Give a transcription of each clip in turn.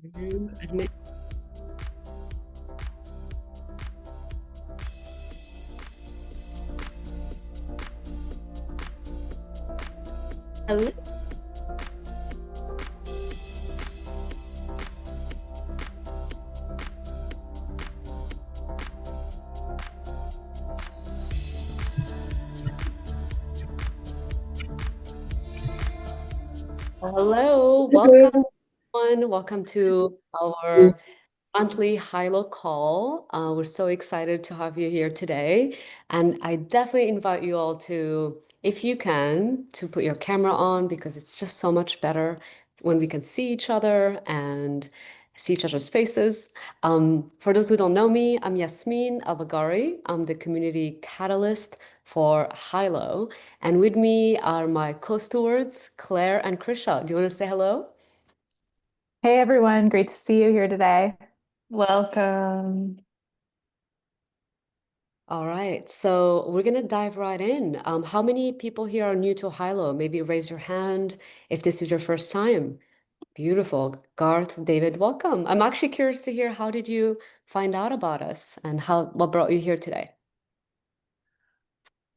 Admit. Hello. Hello, welcome everyone. Welcome to our monthly Hylo call. We're so excited to have you here today. And I definitely invite you all to, if you can, to put your camera on because it's just so much better when we can see each other and see each other's faces. For those who don't know me, I'm Yasmin Albagari. I'm the community catalyst for Hylo. And with me are my co-stewards, Claire and Krisha. Do you want to say hello? Hey everyone, great to see you here today. Welcome. All right, so we're gonna dive right in. How many people here are new to Hylo? Maybe raise your hand if this is your first time. Beautiful. Garth, David, welcome. I'm actually curious to hear how did you find out about us and what brought you here today?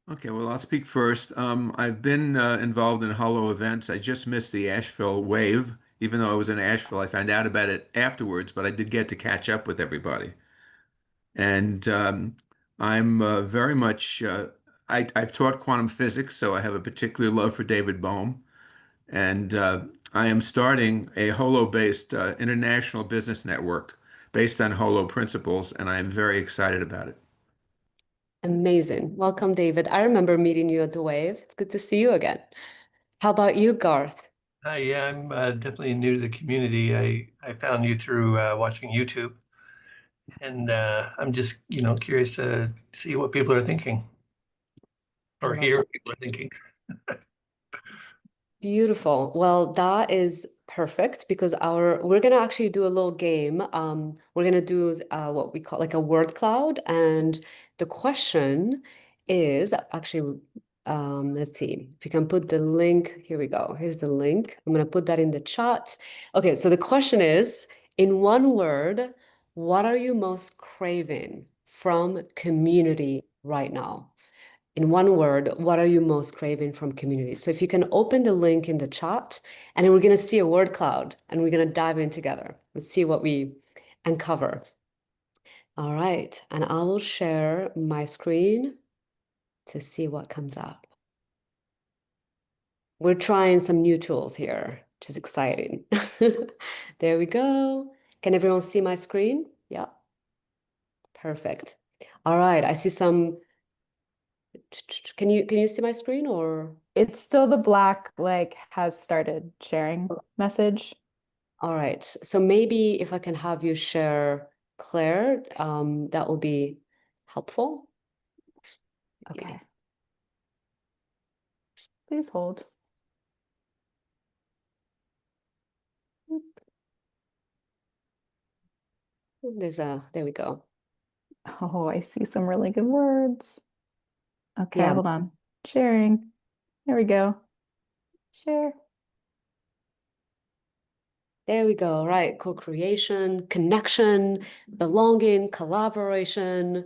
Okay, well, I'll speak first. I've been involved in Holo events. I just missed the Asheville wave. Even though I was in Asheville, I found out about it afterwards, but I did get to catch up with everybody. And I'm very much, I've taught quantum physics, so I have a particular love for David Bohm. And I am starting a Holo-based international business network based on Holo principles, and I am very excited about it. Amazing. Welcome, David. I remember meeting you at the Wave. It's good to see you again. How about you, Garth? Yeah, I'm definitely new to the community. I found you through watching YouTube, and I'm just, curious to see what people are thinking I or love hear that. what people are thinking. Beautiful. Well, that is perfect because we're gonna actually do a little game. We're gonna do what we call like a word cloud, and the question is actually, let's see if you can put the link. Here we go. Here's the link. I'm gonna put that in the chat. Okay, so the question is, in one word, what are you most craving from community right now? In one word, what are you most craving from community? So if you can open the link in the chat, and then we're going to see a word cloud and we're going to dive in together. Let's see what we uncover. All right. And I will share my screen to see what comes up. We're trying some new tools here, which is exciting. There we go. Can everyone see my screen? Yeah. Perfect. All right. I see some. Can you see my screen or? It's still the black like has started sharing message. All right. So maybe if I can have you share Claire, that will be helpful. Okay, please hold. There we go. Oh, I see some really good words. Okay, Yeah, hold on. Sharing. There we go. Share. there we go. Right. Co-creation, connection, belonging, collaboration.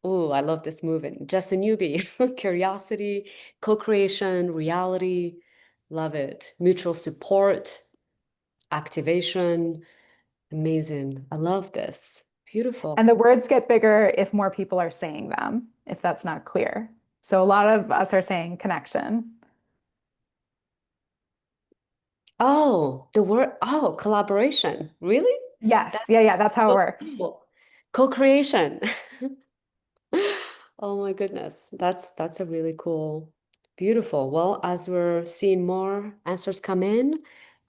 Oh, I love this movement. Just a newbie. Curiosity, co-creation, reality. Love it. Mutual support, activation. Amazing. I love this. Beautiful. And the words get bigger if more people are saying them, if that's not clear. So a lot of us are saying connection. Oh, collaboration. Really? Yes, That's yeah, that's how it so works. cool. Co-creation. Oh my goodness. That's a really cool, beautiful. Well, as we're seeing more answers come in,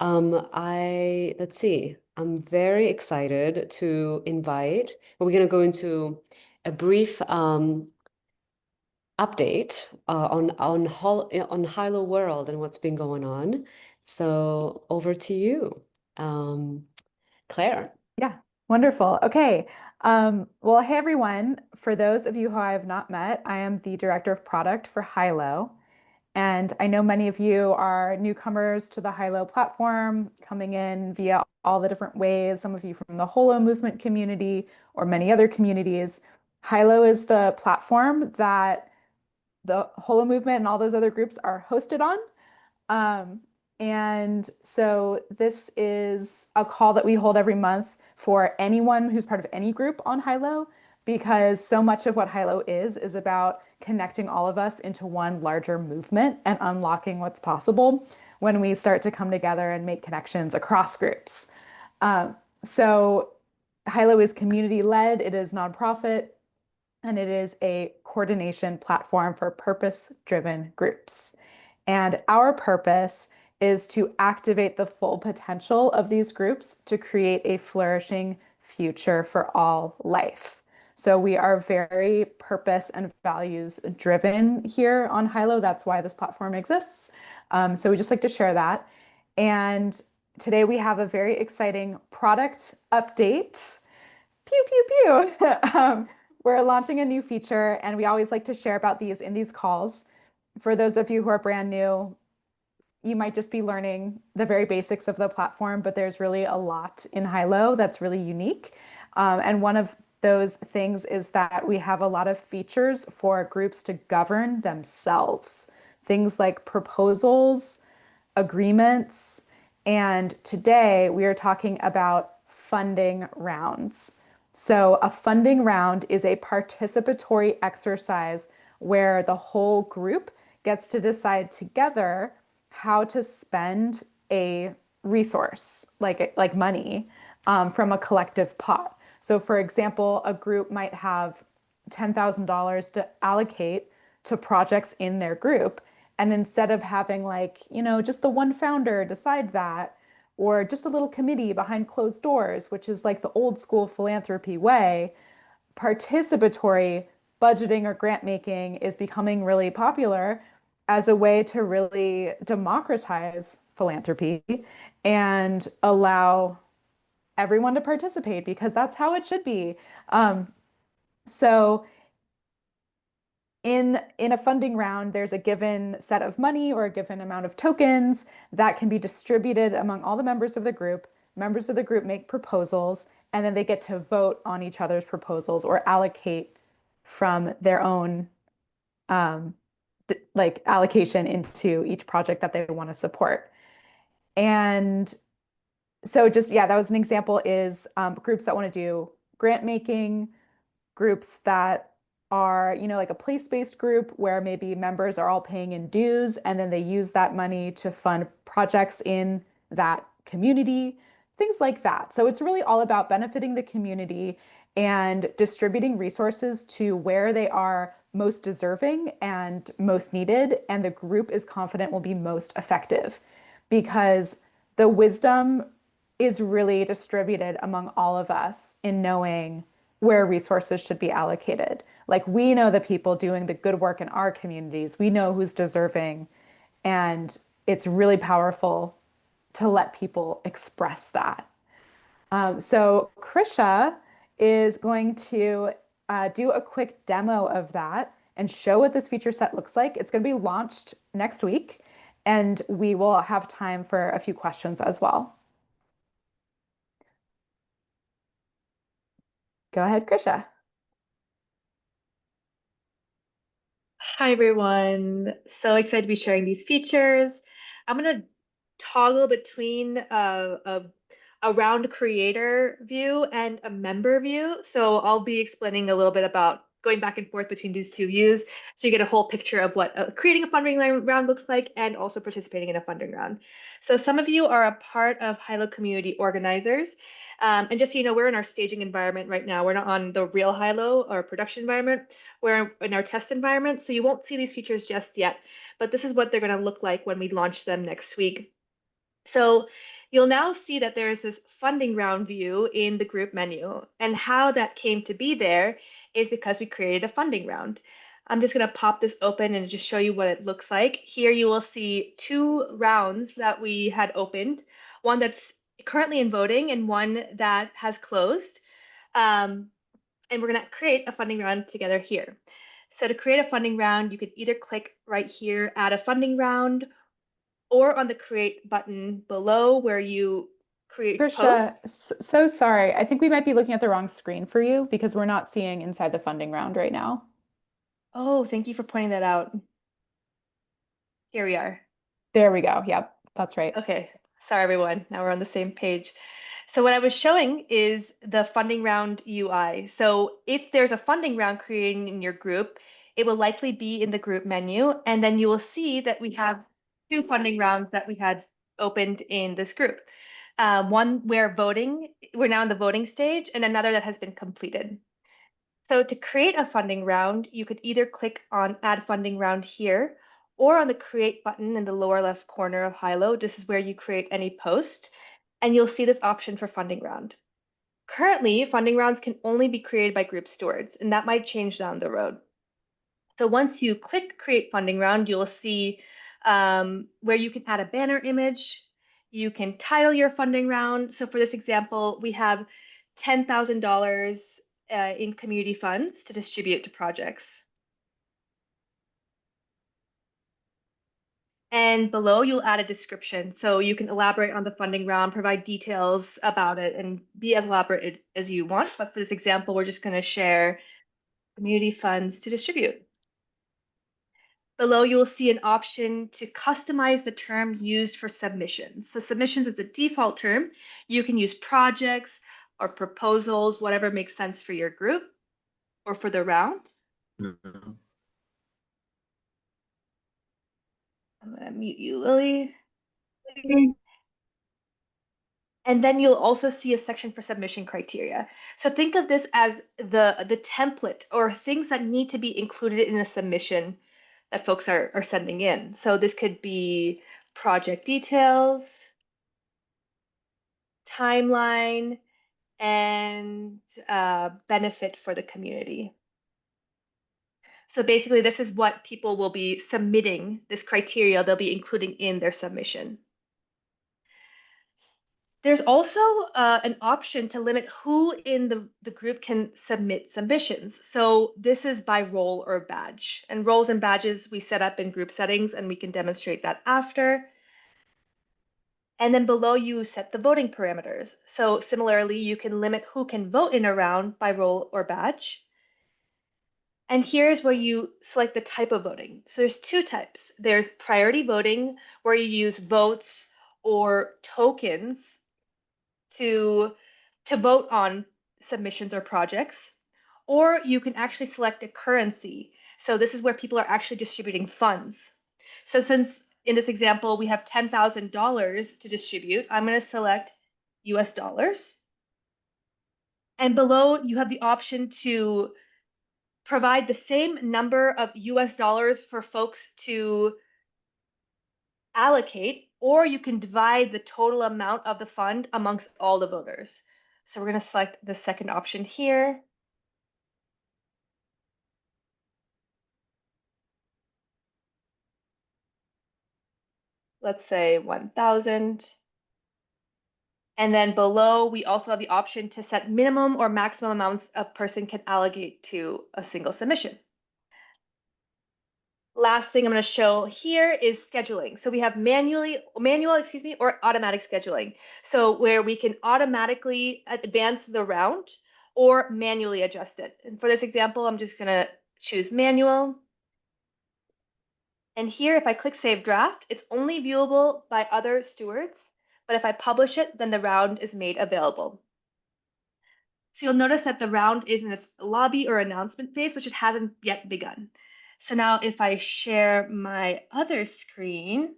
let's see. I'm very excited to invite. We're gonna go into a brief update on Hilo World and what's been going on. So over to you, Claire. Yeah, wonderful. Okay. Well, hey everyone. For those of you who I have not met, I am the director of product for Hylo. And I know many of you are newcomers to the Hylo platform, coming in via all the different ways, some of you from the Holo movement community or many other communities. Hylo is the platform that the Holo movement and all those other groups are hosted on. And so this is a call that we hold every month for anyone who's part of any group on Hylo, because so much of what Hylo is about connecting all of us into one larger movement and unlocking what's possible when we start to come together and make connections across groups. So Hylo is community-led, it is nonprofit, and it is a coordination platform for purpose-driven groups. And our purpose is to activate the full potential of these groups to create a flourishing future for all life. So we are very purpose and values driven here on Hylo. That's why this platform exists. So we just like to share that. And today we have a very exciting product update. Pew, pew, pew. We're launching a new feature, and we always like to share about these in these calls. For those of you who are brand new, you might just be learning the very basics of the platform, but there's really a lot in Hylo that's really unique. And one of those things is that we have a lot of features for groups to govern themselves. Things like proposals, agreements, and today we are talking about funding rounds. So a funding round is a participatory exercise where the whole group gets to decide together how to spend a resource, like money, from a collective pot. So for example, a group might have $10,000 to allocate to projects in their group. And instead of having just the one founder decide that, or just a little committee behind closed doors, which is like the old school philanthropy way, participatory budgeting or grant making is becoming really popular as a way to really democratize philanthropy and allow everyone to participate, because that's how it should be. So in a funding round, there's a given set of money or a given amount of tokens that can be distributed among all the members of the group. Members of the group make proposals, and then they get to vote on each other's proposals or allocate from their own allocation into each project that they want to support. And so that was an example, is groups that want to do grant making, groups that are, like a place-based group where maybe members are all paying in dues and then they use that money to fund projects in that community, things like that. So it's really all about benefiting the community and distributing resources to where they are most deserving and most needed, and the group is confident will be most effective, because the wisdom is really distributed among all of us in knowing where resources should be allocated. Like, we know the people doing the good work in our communities. We know who's deserving, and it's really powerful to let people express that. So Krisha is going to do a quick demo of that and show what this feature set looks like. It's going to be launched next week, and we will have time for a few questions as well. Go ahead, Krisha. Hi, everyone. So excited to be sharing these features. I'm going to toggle between a round creator view and a member view. So I'll be explaining a little bit about going back and forth between these two views, so you get a whole picture of what creating a funding round looks like and also participating in a funding round. So some of you are a part of Hylo community organizers. And just so you know, we're in our staging environment right now. We're not on the real Hylo or production environment. We're in our test environment, so you won't see these features just yet, but this is what they're going to look like when we launch them next week. So you'll now see that there is this funding round view in the group menu, and how that came to be there is because we created a funding round. I'm just going to pop this open and just show you what it looks like. Here you will see two rounds that we had opened, one that's currently in voting and one that has closed. And we're going to create a funding round together here. So to create a funding round, you could either click right here, add a funding round, or on the create button below, where you create Trisha, posts. so sorry. I think we might be looking at the wrong screen for you because we're not seeing inside the funding round right now. Oh, thank you for pointing that out. Here we are. There we go. Yep, that's right. Okay, sorry everyone. Now we're on the same page. So what I was showing is the funding round UI. So if there's a funding round created in your group, it will likely be in the group menu, and then you will see that we have two funding rounds that we had opened in this group. One where we're now in the voting stage, and another that has been completed. So to create a funding round, you could either click on Add Funding Round here, or on the Create button in the lower left corner of Hylo. This is where you create any post, and you'll see this option for funding round. Currently, funding rounds can only be created by group stewards, and that might change down the road. So once you click Create Funding Round, you'll see where you can add a banner image. You can title your funding round. So for this example, we have $10,000 in community funds to distribute to projects. And below, you'll add a description. So you can elaborate on the funding round, provide details about it, and be as elaborate as you want. But for this example, we're just going to share community funds to distribute. Below, you will see an option to customize the term used for submissions. So submissions is the default term. You can use projects or proposals, whatever makes sense for your group or for the round. Mhm. I'm going to mute you, Lily. And then you'll also see a section for submission criteria. So think of this as the template or things that need to be included in a submission that folks are sending in. So this could be project details, timeline, and benefit for the community. So basically, this is what people will be submitting, this criteria they'll be including in their submission. There's also an option to limit who in the group can submit submissions. So this is by role or badge. And roles and badges we set up in group settings, and we can demonstrate that after. And then below you set the voting parameters. So similarly, you can limit who can vote in a round by role or badge. And here's where you select the type of voting. So there's two types. There's priority voting, where you use votes or tokens to vote on submissions or projects, or you can actually select a currency. So this is where people are actually distributing funds. So since in this example, we have $10,000 to distribute, I'm going to select US dollars. And below, you have the option to provide the same number of US dollars for folks to allocate, or you can divide the total amount of the fund amongst all the voters. So we're going to select the second option here. Let's say 1,000. And then below, we also have the option to set minimum or maximum amounts a person can allocate to a single submission. Last thing I'm going to show here is scheduling. So we have manual, or automatic scheduling. So where we can automatically advance the round or manually adjust it. And for this example, I'm just going to choose manual. And here, if I click Save Draft, it's only viewable by other stewards. But if I publish it, then the round is made available. So you'll notice that the round is in its lobby or announcement phase, which it hasn't yet begun. So now if I share my other screen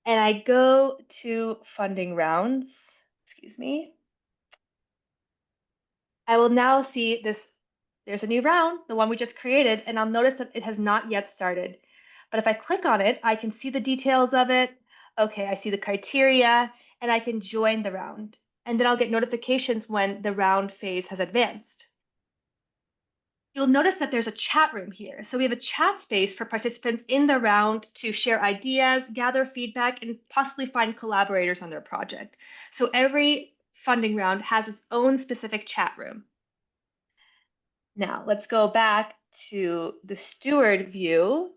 and I go to funding rounds, excuse me, I will now see this. There's a new round, the one we just created, and I'll notice that it has not yet started. But if I click on it, I can see the details of it. Okay, I see the criteria, and I can join the round. And then I'll get notifications when the round phase has advanced. You'll notice that there's a chat room here. So we have a chat space for participants in the round to share ideas, gather feedback, and possibly find collaborators on their project. So every funding round has its own specific chat room. Now let's go back to the steward view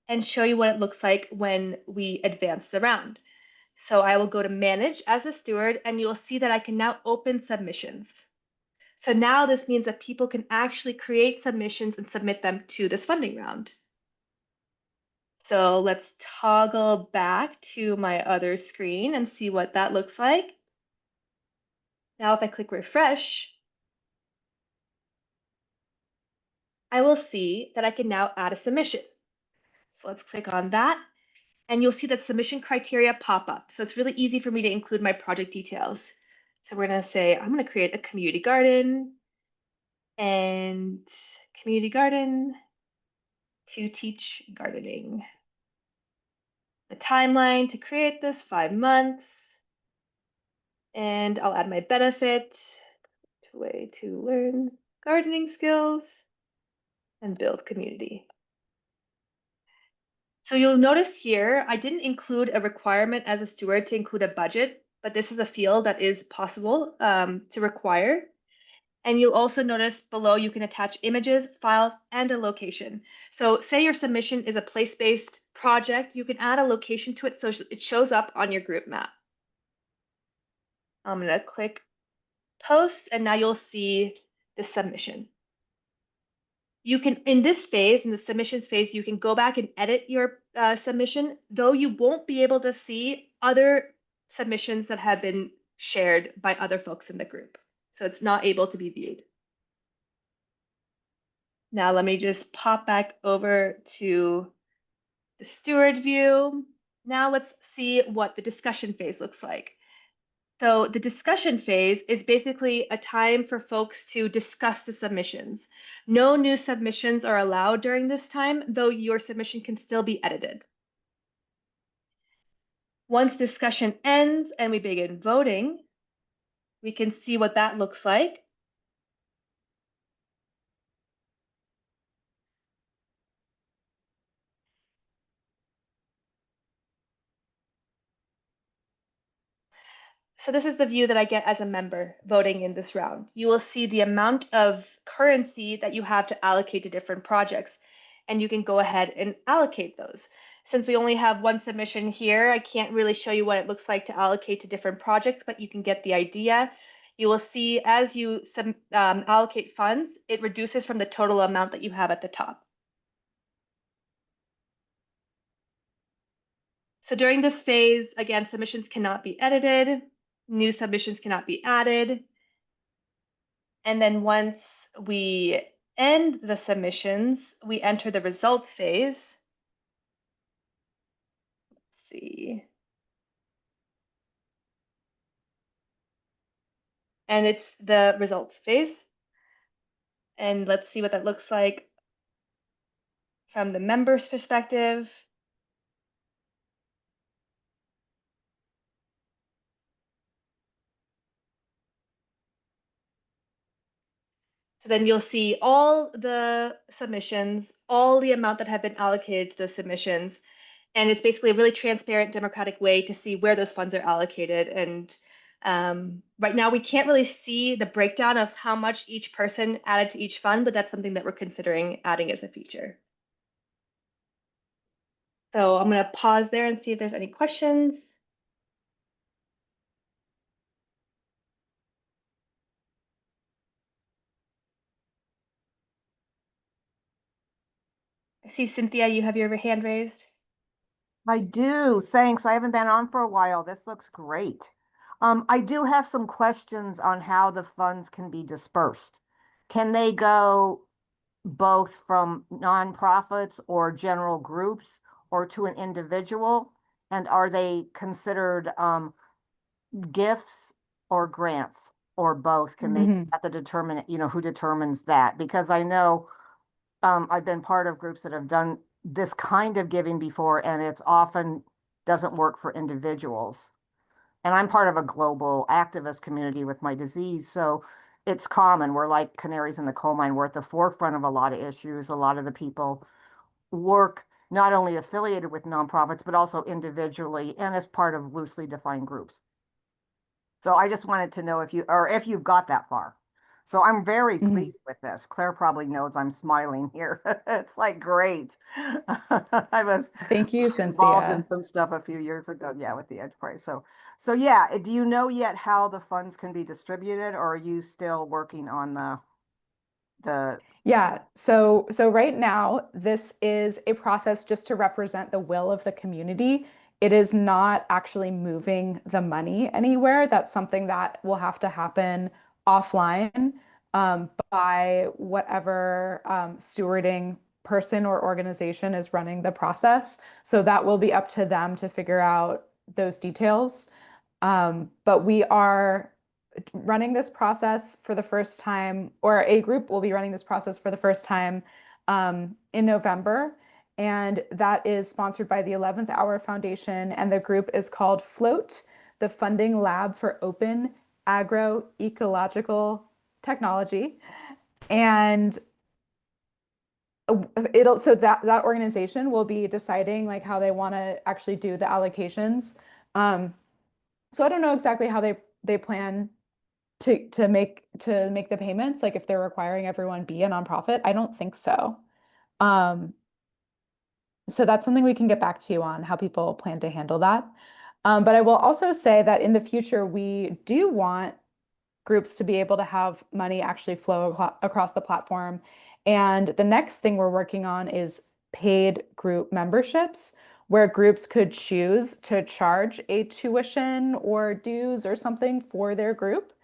and show you what it looks like when we advance the round. So I will go to manage as a steward, and you'll see that I can now open submissions. So now this means that people can actually create submissions and submit them to this funding round. So let's toggle back to my other screen and see what that looks like. Now, if I click refresh, I will see that I can now add a submission. So let's click on that, and you'll see that submission criteria pop up. So it's really easy for me to include my project details. So we're going to say, I'm going to create a community garden and community garden to teach gardening. The timeline to create this, 5 months. And I'll add my benefit, a way to learn gardening skills and build community. So you'll notice here, I didn't include a requirement as a steward to include a budget, but this is a field that is possible to require. And you'll also notice below you can attach images, files, and a location. So say your submission is a place-based project, you can add a location to it so it shows up on your group map. I'm gonna click post, and now you'll see the submission. You can, in this phase, in the submissions phase, you can go back and edit your submission, though you won't be able to see other submissions that have been shared by other folks in the group. So it's not able to be viewed. Now let me just pop back over to the steward view. Now let's see what the discussion phase looks like. So the discussion phase is basically a time for folks to discuss the submissions. No new submissions are allowed during this time, though your submission can still be edited. Once discussion ends and we begin voting, we can see what that looks like. So this is the view that I get as a member voting in this round. You will see the amount of currency that you have to allocate to different projects, and you can go ahead and allocate those. Since we only have one submission here, I can't really show you what it looks like to allocate to different projects, but you can get the idea. You will see as you allocate funds, it reduces from the total amount that you have at the top. So during this phase, again, submissions cannot be edited. New submissions cannot be added. And then once we end the submissions, we enter the results phase. Let's see. And it's the results phase. And let's see what that looks like from the member's perspective. So then you'll see all the submissions, all the amount that have been allocated to the submissions. And it's basically a really transparent, democratic way to see where those funds are allocated. And right now, we can't really see the breakdown of how much each person added to each fund, but that's something that we're considering adding as a feature. So I'm going to pause there and see if there's any questions. I see, Cynthia, you have your hand raised. I do. Thanks. I haven't been on for a while. This looks great. I do have some questions on how the funds can be dispersed. Can they go both from nonprofits or general groups or to an individual? And are they considered gifts or grants or both? Can they have to determine, who determines that? Because I know I've been part of groups that have done this kind of giving before, and it's often doesn't work for individuals. And I'm part of a global activist community with my disease, so it's common. We're like canaries in the coal mine. We're at the forefront of a lot of issues. A lot of the people work not only affiliated with nonprofits, but also individually and as part of loosely defined groups. So I just wanted to know if you've got that far. So I'm very Mhm. pleased with this. Claire probably knows I'm smiling here. It's like great. I was Thank you, involved in Cynthia. some stuff a few years ago, yeah, with the Edge Prize. So yeah, do you know yet how the funds can be distributed, or are you still working on the Yeah, so right now this is a process just to represent the will of the community. It is not actually moving the money anywhere. That's something that will have to happen offline by whatever stewarding person or organization is running the process. So that will be up to them to figure out those details. But we are running this process for the first time, or a group will be running this process for the first time in November. And that is sponsored by the 11th Hour Foundation. And the group is called Float, the Funding Lab for Open Agroecological Technology. And it'll so that organization will be deciding like how they want to actually do the allocations. Um, so I don't know exactly how they plan to make the payments, like if they're requiring everyone be a nonprofit. I don't think so. Um, so that's something we can get back to you on how people plan to handle that. But I will also say that in the future, we do want groups to be able to have money actually flow across the platform. And the next thing we're working on is paid group memberships, where groups could choose to charge a tuition or dues or something for their group,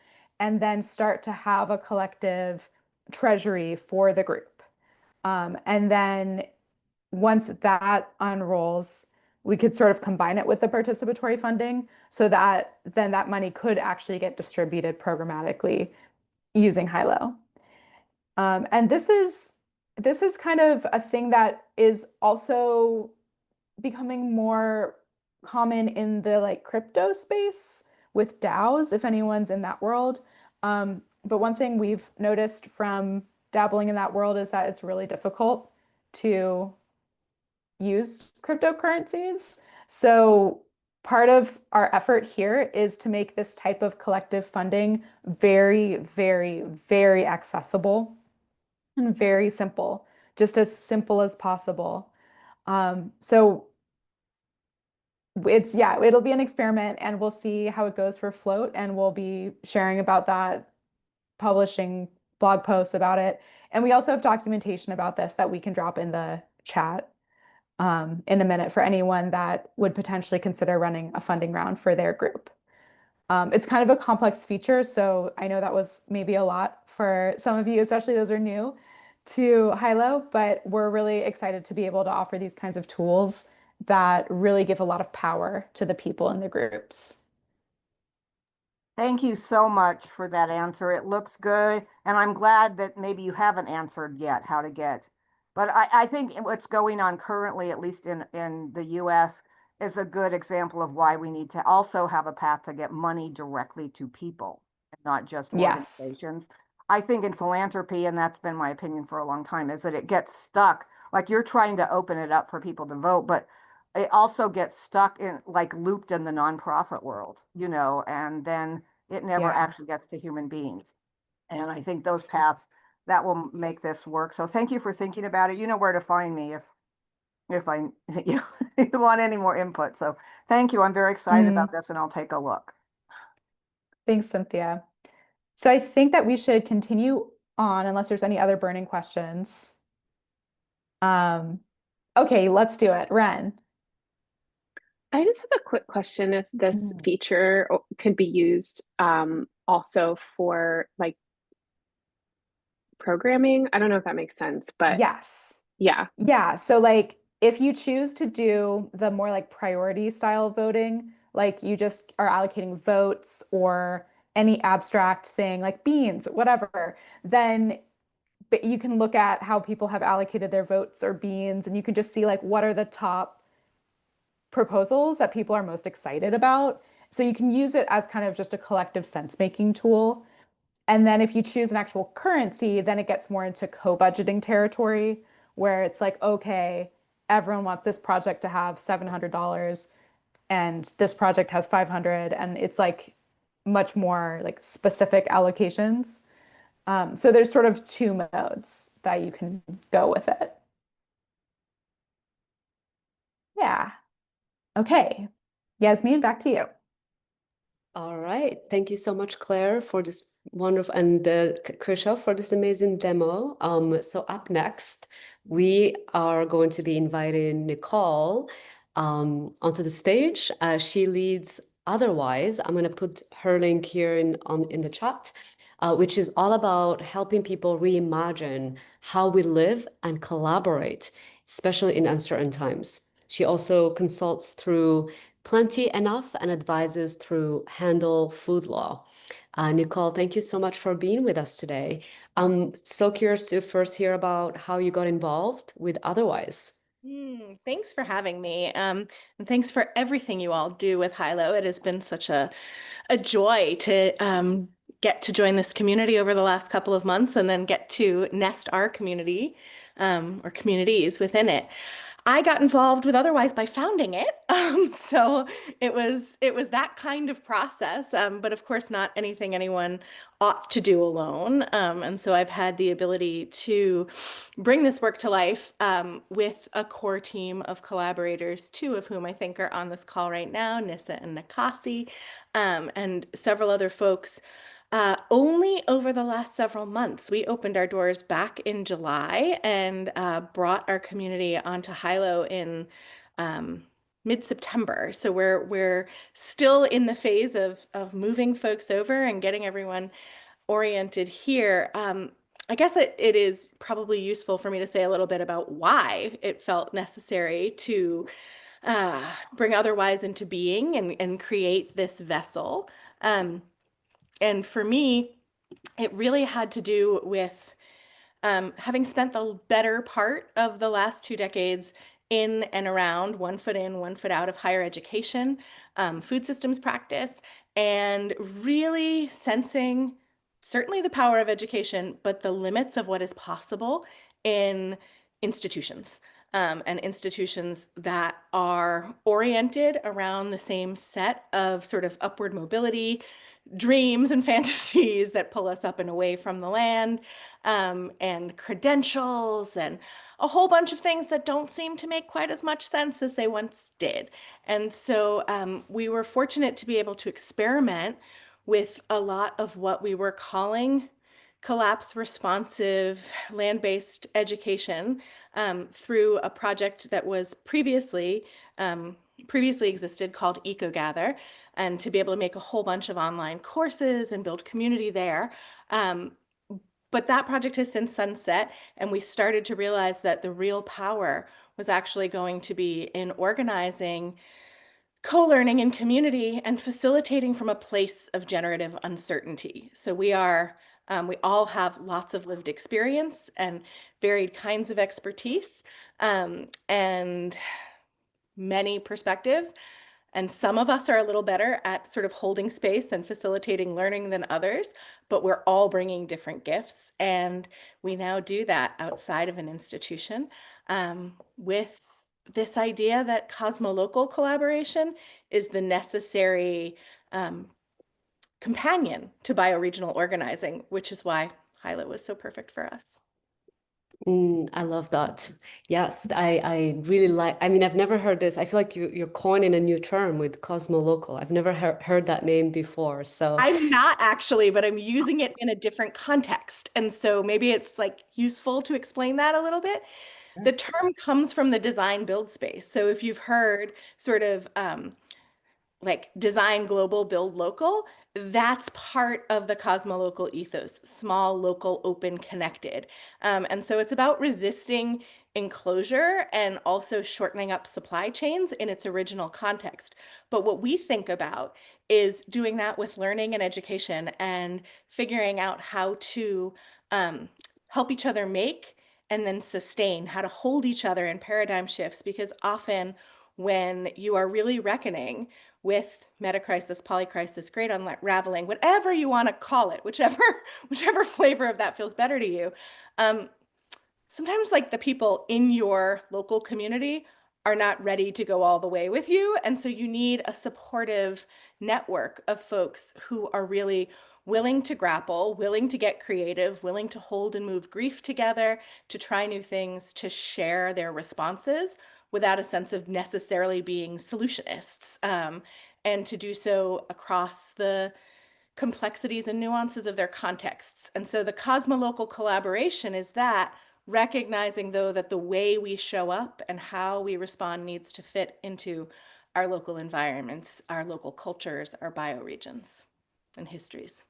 and then start to have a collective treasury for the group. And then once that unrolls, we could sort of combine it with the participatory funding so that then that money could actually get distributed programmatically using Hylo. And this is kind of a thing that is also becoming more common in the like crypto space with DAOs, if anyone's in that world. But one thing we've noticed from dabbling in that world is that it's really difficult to use cryptocurrencies. So part of our effort here is to make this type of collective funding very, very, very accessible and very simple, just as simple as possible. So yeah, it'll be an experiment and we'll see how it goes for Float, and we'll be sharing about that, publishing blog posts about it. And we also have documentation about this that we can drop in the chat in a minute for anyone that would potentially consider running a funding round for their group. It's kind of a complex feature, so I know that was maybe a lot for some of you, especially those who are new to Hylo, but we're really excited to be able to offer these kinds of tools that really give a lot of power to the people in the groups. Thank you so much for that answer. It looks good. And I'm glad that maybe you haven't answered yet how to get. But I think what's going on currently, at least in the US, is a good example of why we need to also have a path to get money directly to people and not just Yes. organizations. I think in philanthropy, and that's been my opinion for a long time, is that it gets stuck. Like you're trying to open it up for people to vote, but it also gets stuck in like looped in the nonprofit world, and then it never Yeah. actually gets to human beings. And I think those paths that will make this work. So thank you for thinking about it. You know where to find me if I you want any more input. So thank you. I'm very excited about Mm, this and I'll take a look. thanks, Cynthia. So I think that we should continue on unless there's any other burning questions. Um, okay, let's do it. Ren. I just have a quick question if this Mm. feature could be used also for like programming. I don't know if that makes sense, but Yes. yeah. Yeah. So like if you choose to do the more like priority style voting, like you just are allocating votes or any abstract thing like beans, whatever, then you can look at how people have allocated their votes or beans, and you can just see like what are the top proposals that people are most excited about. So you can use it as kind of just a collective sense-making tool. And then if you choose an actual currency, then it gets more into co-budgeting territory where it's like, okay, everyone wants this project to have $700 and this project has 500, and it's like much more like specific allocations. So there's sort of two modes that you can go with it. Yeah. Okay. Yasmin, back to you. All right. Thank you so much, Claire, for this wonderful, and Krisha for this amazing demo. So up next, we are going to be inviting Nicole onto the stage. She leads Otherwise. I'm going to put her link here in the chat, which is all about helping people reimagine how we live and collaborate, especially in uncertain times. She also consults through Plenty Enough and advises through Handle Food Law. Nicole, thank you so much for being with us today. I'm so curious to first hear about how you got involved with Otherwise. Thanks for having me. And thanks for everything you all do with Hylo. It has been such a joy to get to join this community over the last couple of months and then get to nest our community or communities within it. I got involved with Otherwise by founding it. So it was that kind of process, but of course not anything anyone ought to do alone. And so I've had the ability to bring this work to life with a core team of collaborators, two of whom I think are on this call right now, Nissa and Nakasi, and several other folks. Only over the last several months, we opened our doors back in July and brought our community onto Hylo in mid-September. So we're still in the phase of moving folks over and getting everyone oriented here. I guess it is probably useful for me to say a little bit about why it felt necessary to bring Otherwise into being and create this vessel. And for me, it really had to do with having spent the better part of the last 2 decades in and around, one foot in, one foot out of higher education, food systems practice, and really sensing certainly the power of education, but the limits of what is possible in institutions. And institutions that are oriented around the same set of sort of upward mobility, dreams and fantasies that pull us up and away from the land, and credentials and a whole bunch of things that don't seem to make quite as much sense as they once did. And so we were fortunate to be able to experiment with a lot of what we were calling collapse responsive land-based education through a project that was previously existed called EcoGather, and to be able to make a whole bunch of online courses and build community there. But that project has since sunset, and we started to realize that the real power was actually going to be in organizing co-learning in community and facilitating from a place of generative uncertainty. So we all have lots of lived experience and varied kinds of expertise, and many perspectives. And some of us are a little better at sort of holding space and facilitating learning than others, but we're all bringing different gifts. And we now do that outside of an institution with this idea that cosmolocal collaboration is the necessary companion to bioregional organizing, which is why Hylo was so perfect for us. I love that. Yes, I really like, I mean, I've never heard this. I feel like you're coining a new term with cosmolocal. I've never heard that name before. So I'm not actually, but I'm using it in a different context. And so maybe it's like useful to explain that a little bit. The term comes from the design build space. So if you've heard sort of like design global, build local, that's part of the cosmolocal ethos, small, local, open, connected. And so it's about resisting enclosure and also shortening up supply chains in its original context. But what we think about is doing that with learning and education and figuring out how to help each other make and then sustain, how to hold each other in paradigm shifts, because often when you are really reckoning with metacrisis, polycrisis, great unraveling, whatever you want to call it, whichever flavor of that feels better to you. Sometimes like the people in your local community are not ready to go all the way with you. And so you need a supportive network of folks who are really willing to grapple, willing to get creative, willing to hold and move grief together, to try new things, to share their responses without a sense of necessarily being solutionists, and to do so across the complexities and nuances of their contexts. And so the cosmolocal collaboration is that, recognizing though that the way we show up and how we respond needs to fit into our local environments, our local cultures, our bioregions and histories.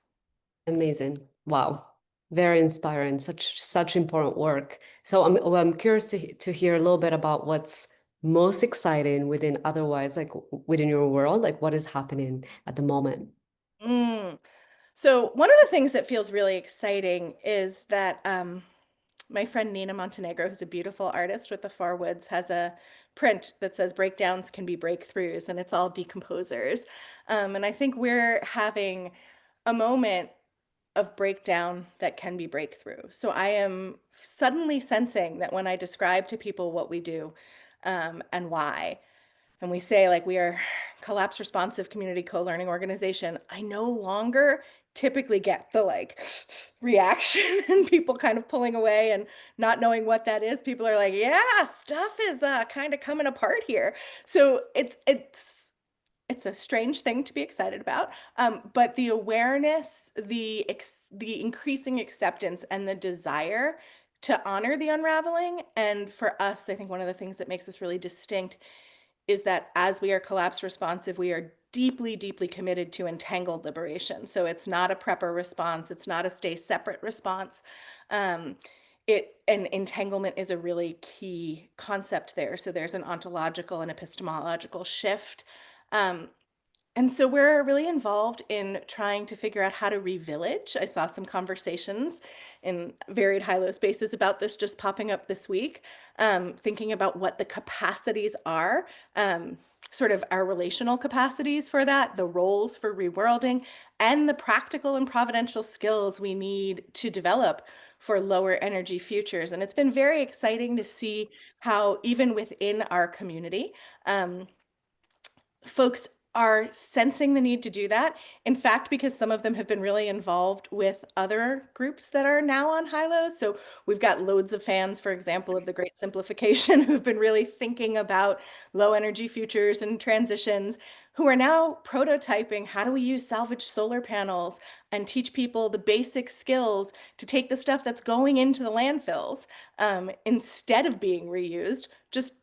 Amazing. Wow. Very inspiring. Such important work. So I'm curious to hear a little bit about what's most exciting within otherwise, like within your world, like what is happening at the moment. So one of the things that feels really exciting is that my friend Nina Montenegro, who's a beautiful artist with the Far Woods, has a print that says breakdowns can be breakthroughs, and it's all decomposers. And I think we're having a moment of breakdown that can be breakthrough. So I am suddenly sensing that when I describe to people what we do and why, and we say like we are collapse responsive community co-learning organization, I no longer typically get the like reaction and people kind of pulling away and not knowing what that is. People are like, yeah, stuff is kind of coming apart here. So it's a strange thing to be excited about, but the awareness, the increasing acceptance, and the desire to honor the unraveling. And for us, I think one of the things that makes us really distinct is that as we are collapse responsive, we are deeply, deeply committed to entangled liberation. So it's not a prepper response. It's not a stay separate response. And entanglement is a really key concept there. So there's an ontological and epistemological shift. And so we're really involved in trying to figure out how to re-village. I saw some conversations in varied Hylo spaces about this just popping up this week, thinking about what the capacities are, sort of our relational capacities for that, the roles for reworlding, and the practical and providential skills we need to develop for lower energy futures. And it's been very exciting to see how even within our community, folks are sensing the need to do that. In fact, because some of them have been really involved with other groups that are now on Hylo. So we've got loads of fans, for example, of the Great Simplification who've been really thinking about low energy futures and transitions, who are now prototyping how do we use salvaged solar panels and teach people the basic skills to take the stuff that's going into the landfills instead of being reused, just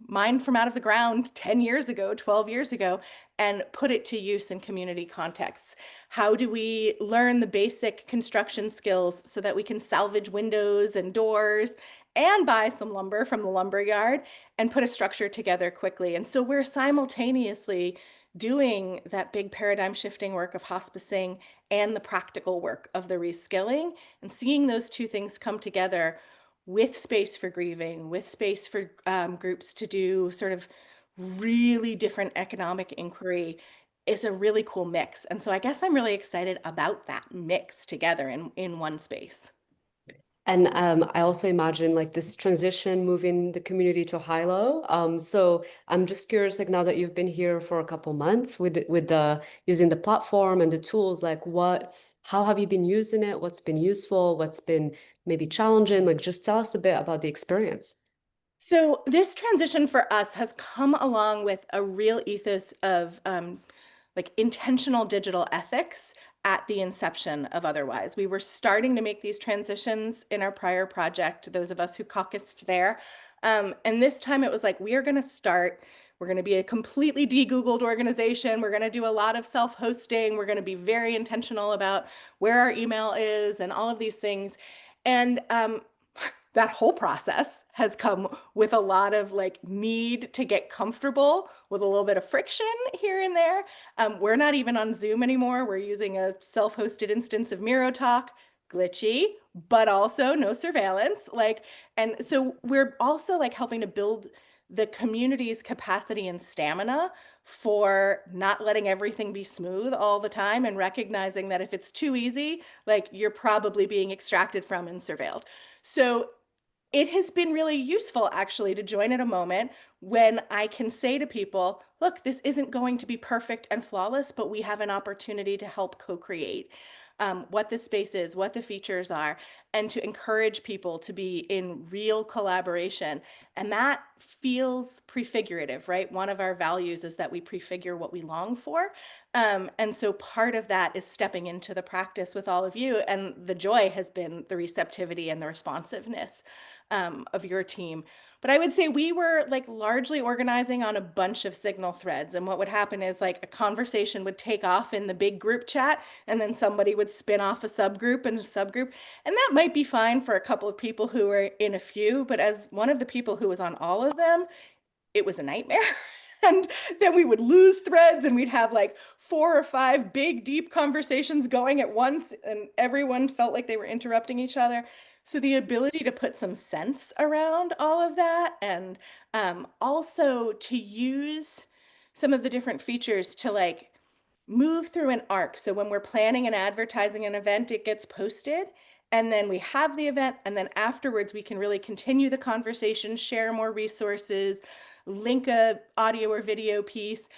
mine from out of the ground 10 years ago, 12 years ago, and put it to use in community contexts. How do we learn the basic construction skills so that we can salvage windows and doors and buy some lumber from the lumber yard and put a structure together quickly? And so we're simultaneously doing that big paradigm shifting work of hospicing and the practical work of the reskilling, and seeing those two things come together with space for grieving, with space for groups to do sort of really different economic inquiry, is a really cool mix. And so I guess I'm really excited about that mix together in one space. And I also imagine like this transition moving the community to Hylo. So I'm just curious, like now that you've been here for a couple months with the using the platform and the tools, like how have you been using it? What's been useful? What's been maybe challenging? Like just tell us a bit about the experience. So this transition for us has come along with a real ethos of like intentional digital ethics at the inception of Otherwise. We were starting to make these transitions in our prior project, those of us who caucused there. And this time it was like, we're going to be a completely de-Googled organization. We're going to do a lot of self-hosting. We're going to be very intentional about where our email is and all of these things. And that whole process has come with a lot of like need to get comfortable with a little bit of friction here and there. We're not even on Zoom anymore. We're using a self-hosted instance of MiroTalk, glitchy, but also no surveillance. And so we're also like helping to build the community's capacity and stamina for not letting everything be smooth all the time, and recognizing that if it's too easy, like you're probably being extracted from and surveilled. So it has been really useful actually to join at a moment when I can say to people, look, this isn't going to be perfect and flawless, but we have an opportunity to help co-create. what the space is, what the features are, and to encourage people to be in real collaboration. And that feels prefigurative, right? One of our values is that we prefigure what we long for. And so part of that is stepping into the practice with all of you. And the joy has been the receptivity and the responsiveness of your team. But I would say we were like largely organizing on a bunch of signal threads. And what would happen is like a conversation would take off in the big group chat, and then somebody would spin off a subgroup and a subgroup. And that might be fine for a couple of people who were in a few, but as one of the people who was on all of them, it was a nightmare. And then we would lose threads, and we'd have like 4 or 5 big, deep conversations going at once, and everyone felt like they were interrupting each other. So the ability to put some sense around all of that, and also to use some of the different features to like move through an arc. So when we're planning and advertising an event, it gets posted, and then we have the event, and then afterwards we can really continue the conversation, share more resources, link a audio or video piece,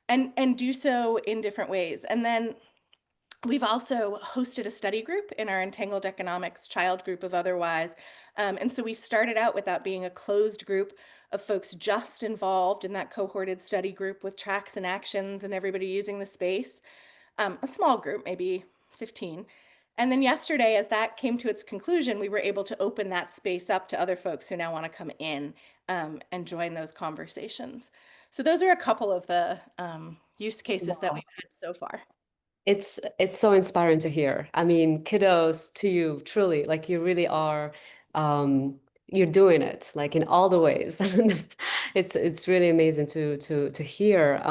and do so in different ways. And then we've also hosted a study group in our Entangled Economics child group of Otherwise. And so we started out with that being a closed group of folks just involved in that cohorted study group with tracks and actions and everybody using the space. A small group, maybe 15. And then yesterday, as that came to its conclusion, we were able to open that space up to other folks who now want to come in and join those conversations. So those are a couple of the use cases that we've had so far. It's so inspiring to hear. I mean, kudos to you, truly. Like you really are, you're doing it like in all the ways. It's really amazing to hear.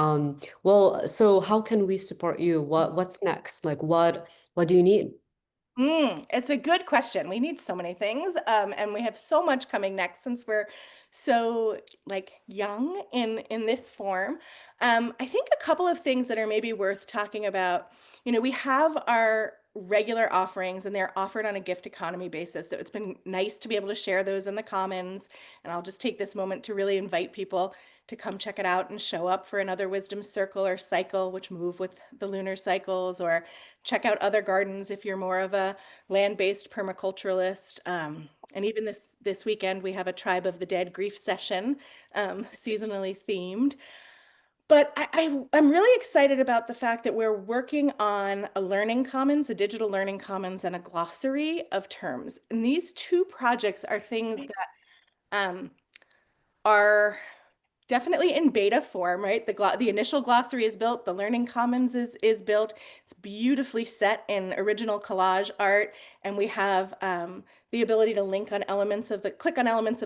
Well, so how can we support you? What's next? Like what do you need? It's a good question. We need so many things, and we have so much coming next since we're so like young in this form. I think a couple of things that are maybe worth talking about. You know, we have our regular offerings, and they're offered on a gift economy basis. So it's been nice to be able to share those in the Commons. And I'll just take this moment to really invite people to come check it out and show up for another wisdom circle or cycle, which move with the lunar cycles, or check out other gardens if you're more of a land-based permaculturalist. And even this weekend, we have a Tribe of the Dead grief session, seasonally themed. But I'm really excited about the fact that we're working on a learning commons, a digital learning commons, and a glossary of terms. And these 2 projects are things that are definitely in beta form, right? The initial glossary is built, the learning commons is built. It's beautifully set in original collage art, and we have the ability to click on elements of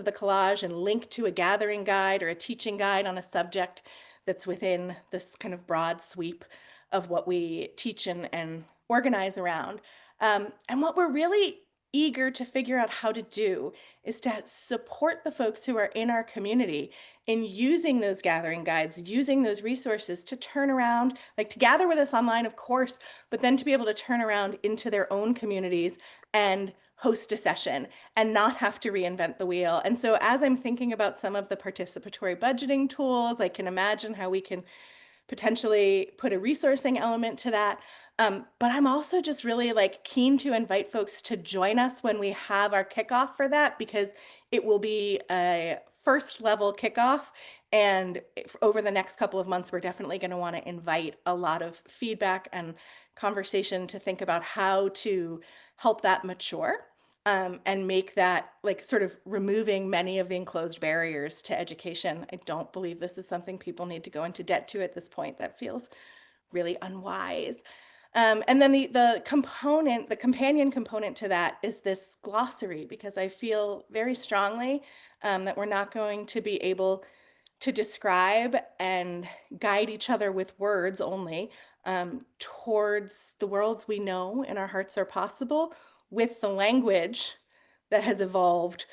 the collage and link to a gathering guide or a teaching guide on a subject that's within this kind of broad sweep of what we teach and organize around. And what we're really eager to figure out how to do is to support the folks who are in our community in using those gathering guides, using those resources to turn around, like to gather with us online, of course, but then to be able to turn around into their own communities and host a session and not have to reinvent the wheel. And so as I'm thinking about some of the participatory budgeting tools, I can imagine how we can potentially put a resourcing element to that. But I'm also just really like keen to invite folks to join us when we have our kickoff for that, because it will be a first level kickoff. And over the next couple of months, we're definitely going to want to invite a lot of feedback and conversation to think about how to help that mature. And make that like sort of removing many of the enclosed barriers to education. I don't believe this is something people need to go into debt to at this point. That feels really unwise. And then the companion component to that is this glossary, because I feel very strongly that we're not going to be able to describe and guide each other with words only towards the worlds we know in our hearts are possible with the language that has evolved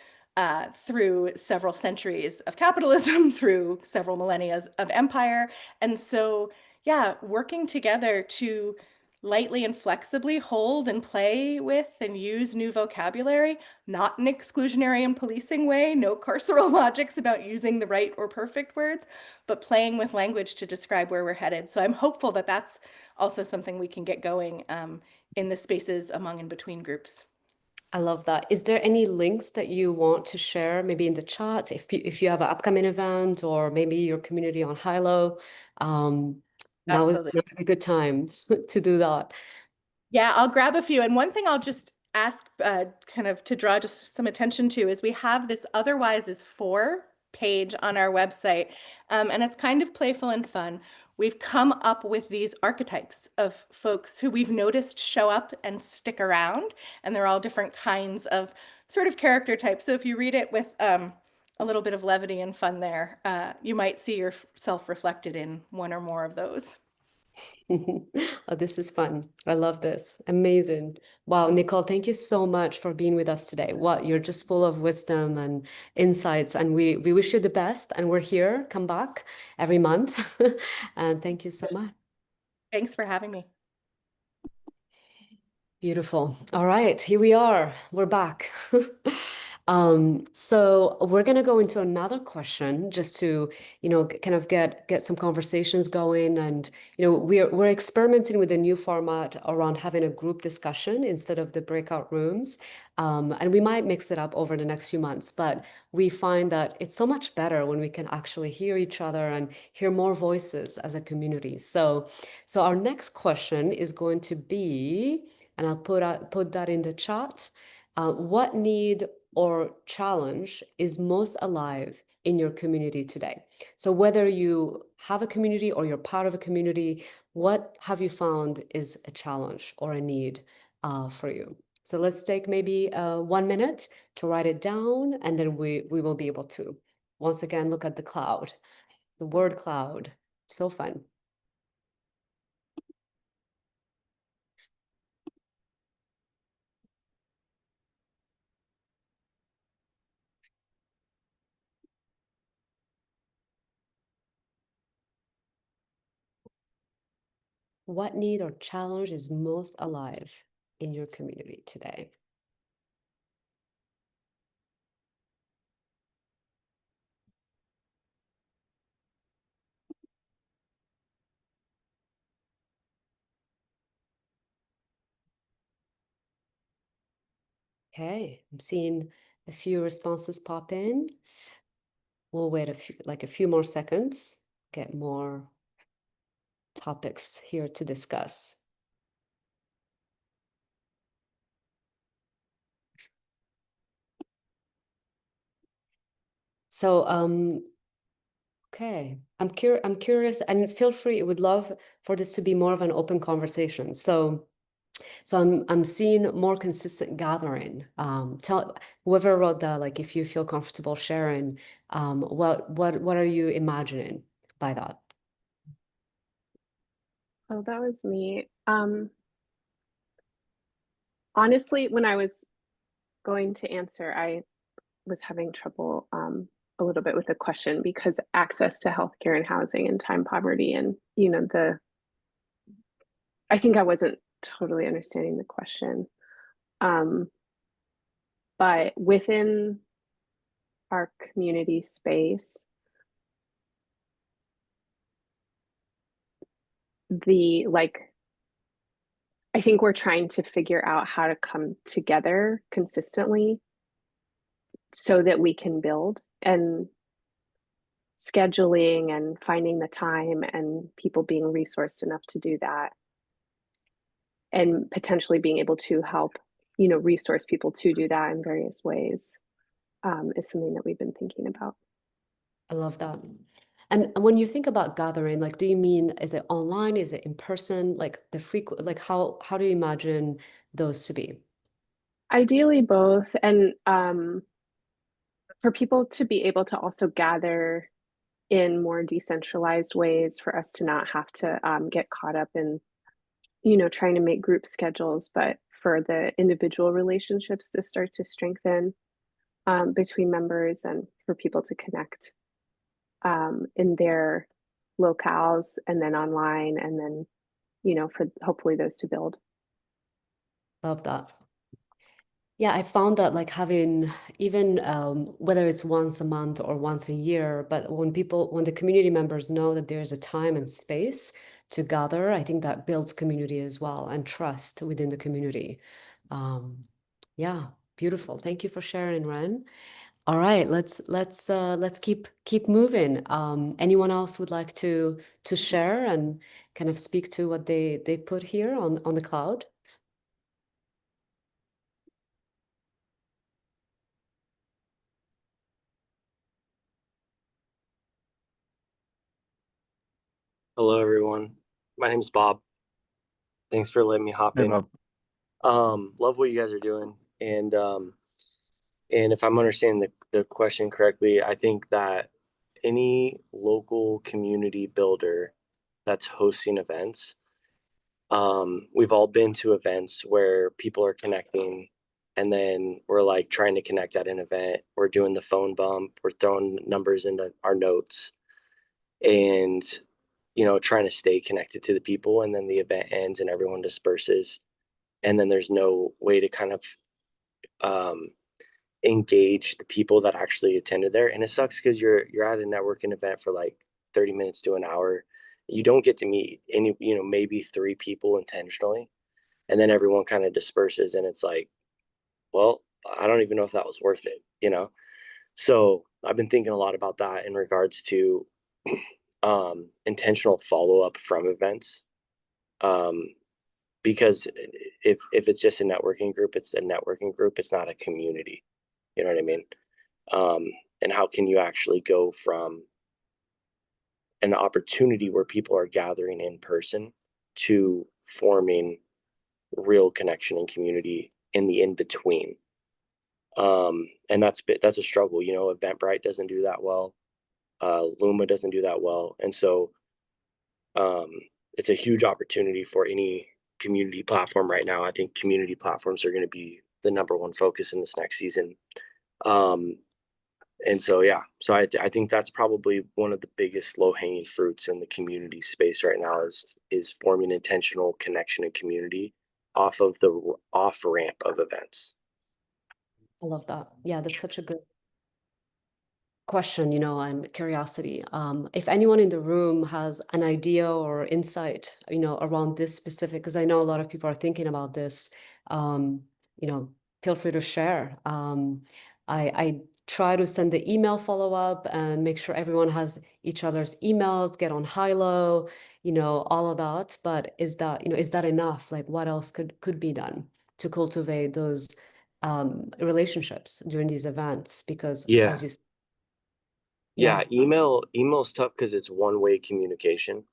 through several centuries of capitalism, through several millennia of empire. And so, yeah, working together to lightly and flexibly hold and play with and use new vocabulary, not in exclusionary and policing way, no carceral logics about using the right or perfect words, but playing with language to describe where we're headed. So I'm hopeful that that's also something we can get going in the spaces among and between groups. I love that. Is there any links that you want to share, maybe in the chat, if you have an upcoming event or maybe your community on Hylo? Now is Absolutely. a good time to do that. Yeah, I'll grab a few. And one thing I'll just ask kind of to draw just some attention to is we have this otherwise is for page on our website. And it's kind of playful and fun. We've come up with these archetypes of folks who we've noticed show up and stick around. And they're all different kinds of sort of character types. So if you read it with a little bit of levity and fun there, you might see yourself reflected in one or more of those. Oh, this is fun. I love this. Amazing. Wow, Nicole, thank you so much for being with us today. What you're just full of wisdom and insights, and we wish you the best. And we're here. Come back every month. And thank you so much. Thanks for having me. Beautiful. All right, here we are. We're back. So we're gonna go into another question just to, kind of get some conversations going. And, we're experimenting with a new format around having a group discussion instead of the breakout rooms. And we might mix it up over the next few months, but we find that it's so much better when we can actually hear each other and hear more voices as a community. So our next question is going to be, and I'll put that in the chat. What need or challenge is most alive in your community today? So whether you have a community or you're part of a community, what have you found is a challenge or a need for you? So let's take maybe 1 minute to write it down, and then we will be able to once again look at the cloud, the word cloud. So fun. What need or challenge is most alive in your community today? Okay, I'm seeing a few responses pop in. We'll wait a few more seconds, get more topics here to discuss. So, okay, I'm curious, and feel free. Would love for this to be more of an open conversation. So I'm seeing more consistent gathering. Tell whoever wrote that, like, if you feel comfortable sharing, what are you imagining by that? Oh, that was me. Honestly, when I was going to answer, I was having trouble a little bit with the question because access to healthcare and housing and time poverty and I think I wasn't totally understanding the question. But within our community space, I think we're trying to figure out how to come together consistently so that we can build, and scheduling and finding the time and people being resourced enough to do that, and potentially being able to help, resource people to do that in various ways, is something that we've been thinking about. I love that. And when you think about gathering, like, do you mean, is it online? Is it in person? Like like how do you imagine those to be? Ideally both, and for people to be able to also gather in more decentralized ways, for us to not have to get caught up in, trying to make group schedules, but for the individual relationships to start to strengthen between members, and for people to connect in their locales and then online, and then, for hopefully those to build. Love that. Yeah, I found that like having even whether it's once a month or once a year, but when the community members know that there's a time and space to gather, I think that builds community as well and trust within the community. Um, yeah, beautiful. Thank you for sharing, Ren. All right, let's keep moving. Anyone else would like to share and kind of speak to what they put here on the cloud? Hello, everyone. My name's Bob. Thanks for letting me hop Hey, in. Bob. Love what you guys are doing. And if I'm understanding the question correctly, I think that any local community builder that's hosting events, we've all been to events where people are connecting and then we're like trying to connect at an event. We're doing the phone bump, we're throwing numbers into our notes and trying to stay connected to the people, and then the event ends and everyone disperses, and then there's no way to kind of um, engage the people that actually attended there. And it sucks because you're at a networking event for like 30 minutes to an hour. You don't get to meet any, maybe three people intentionally, and then everyone kind of disperses, and it's like, well, I don't even know if that was worth it. So I've been thinking a lot about that in regards to intentional follow-up from events. Um, because if it's just a networking group, it's a networking group, it's not a community. You know what I mean? Um, and how can you actually go from an opportunity where people are gathering in person to forming real connection and community in the in between? And that's a struggle. Eventbrite doesn't do that well. Luma doesn't do that well, and so um, it's a huge opportunity for any community platform right now. I think community platforms are going to be the number one focus in this next season. Um, and so, yeah, so I think that's probably one of the biggest low hanging fruits in the community space right now is forming intentional connection and community off of the off ramp of events. I love that. Yeah, that's such a good question, and curiosity. If anyone in the room has an idea or insight, around this specific, because I know a lot of people are thinking about this, um, feel free to share. I try to send the email follow-up and make sure everyone has each other's emails, get on Hylo, all of that. But is that enough? Like, what else could be done to cultivate those relationships during these events? Because Yeah. as you Yeah. Email's tough because it's one-way communication,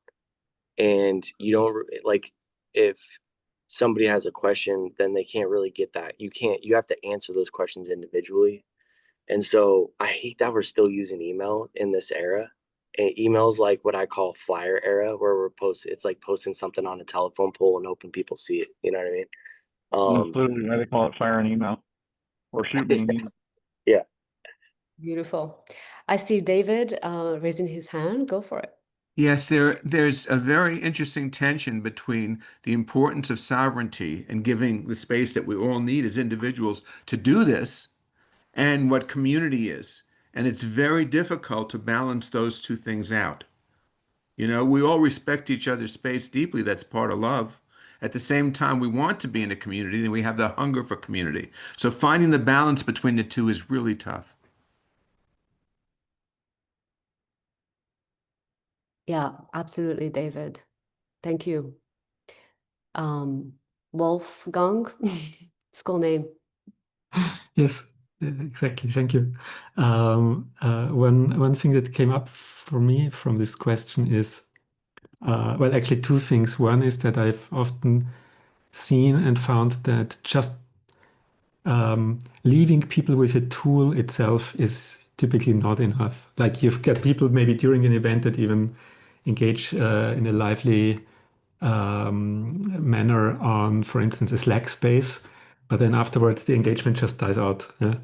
and you don't like, if somebody has a question, then they can't really get that. You have to answer those questions individually. And so I hate that we're still using email in this era. And email's like what I call flyer era, where it's like posting something on a telephone pole and hoping people see it. You know what I mean? That's literally why they call it fire an email or shoot me an email. Yeah. Beautiful. I see David raising his hand. Go for it. Yes, there's a very interesting tension between the importance of sovereignty and giving the space that we all need as individuals to do this and what community is. And it's very difficult to balance those two things out. We all respect each other's space deeply. That's part of love. At the same time, we want to be in a community and we have the hunger for community. So finding the balance between the two is really tough. Yeah, absolutely, David. Thank you. Wolfgang, school name. Yes, exactly. Thank you. One thing that came up for me from this question is, well, actually two things. One is that I've often seen and found that just leaving people with a tool itself is typically not enough. Like you've got people maybe during an event that even engage in a lively manner on, for instance, a Slack space, but then afterwards the engagement just dies out. Yeah?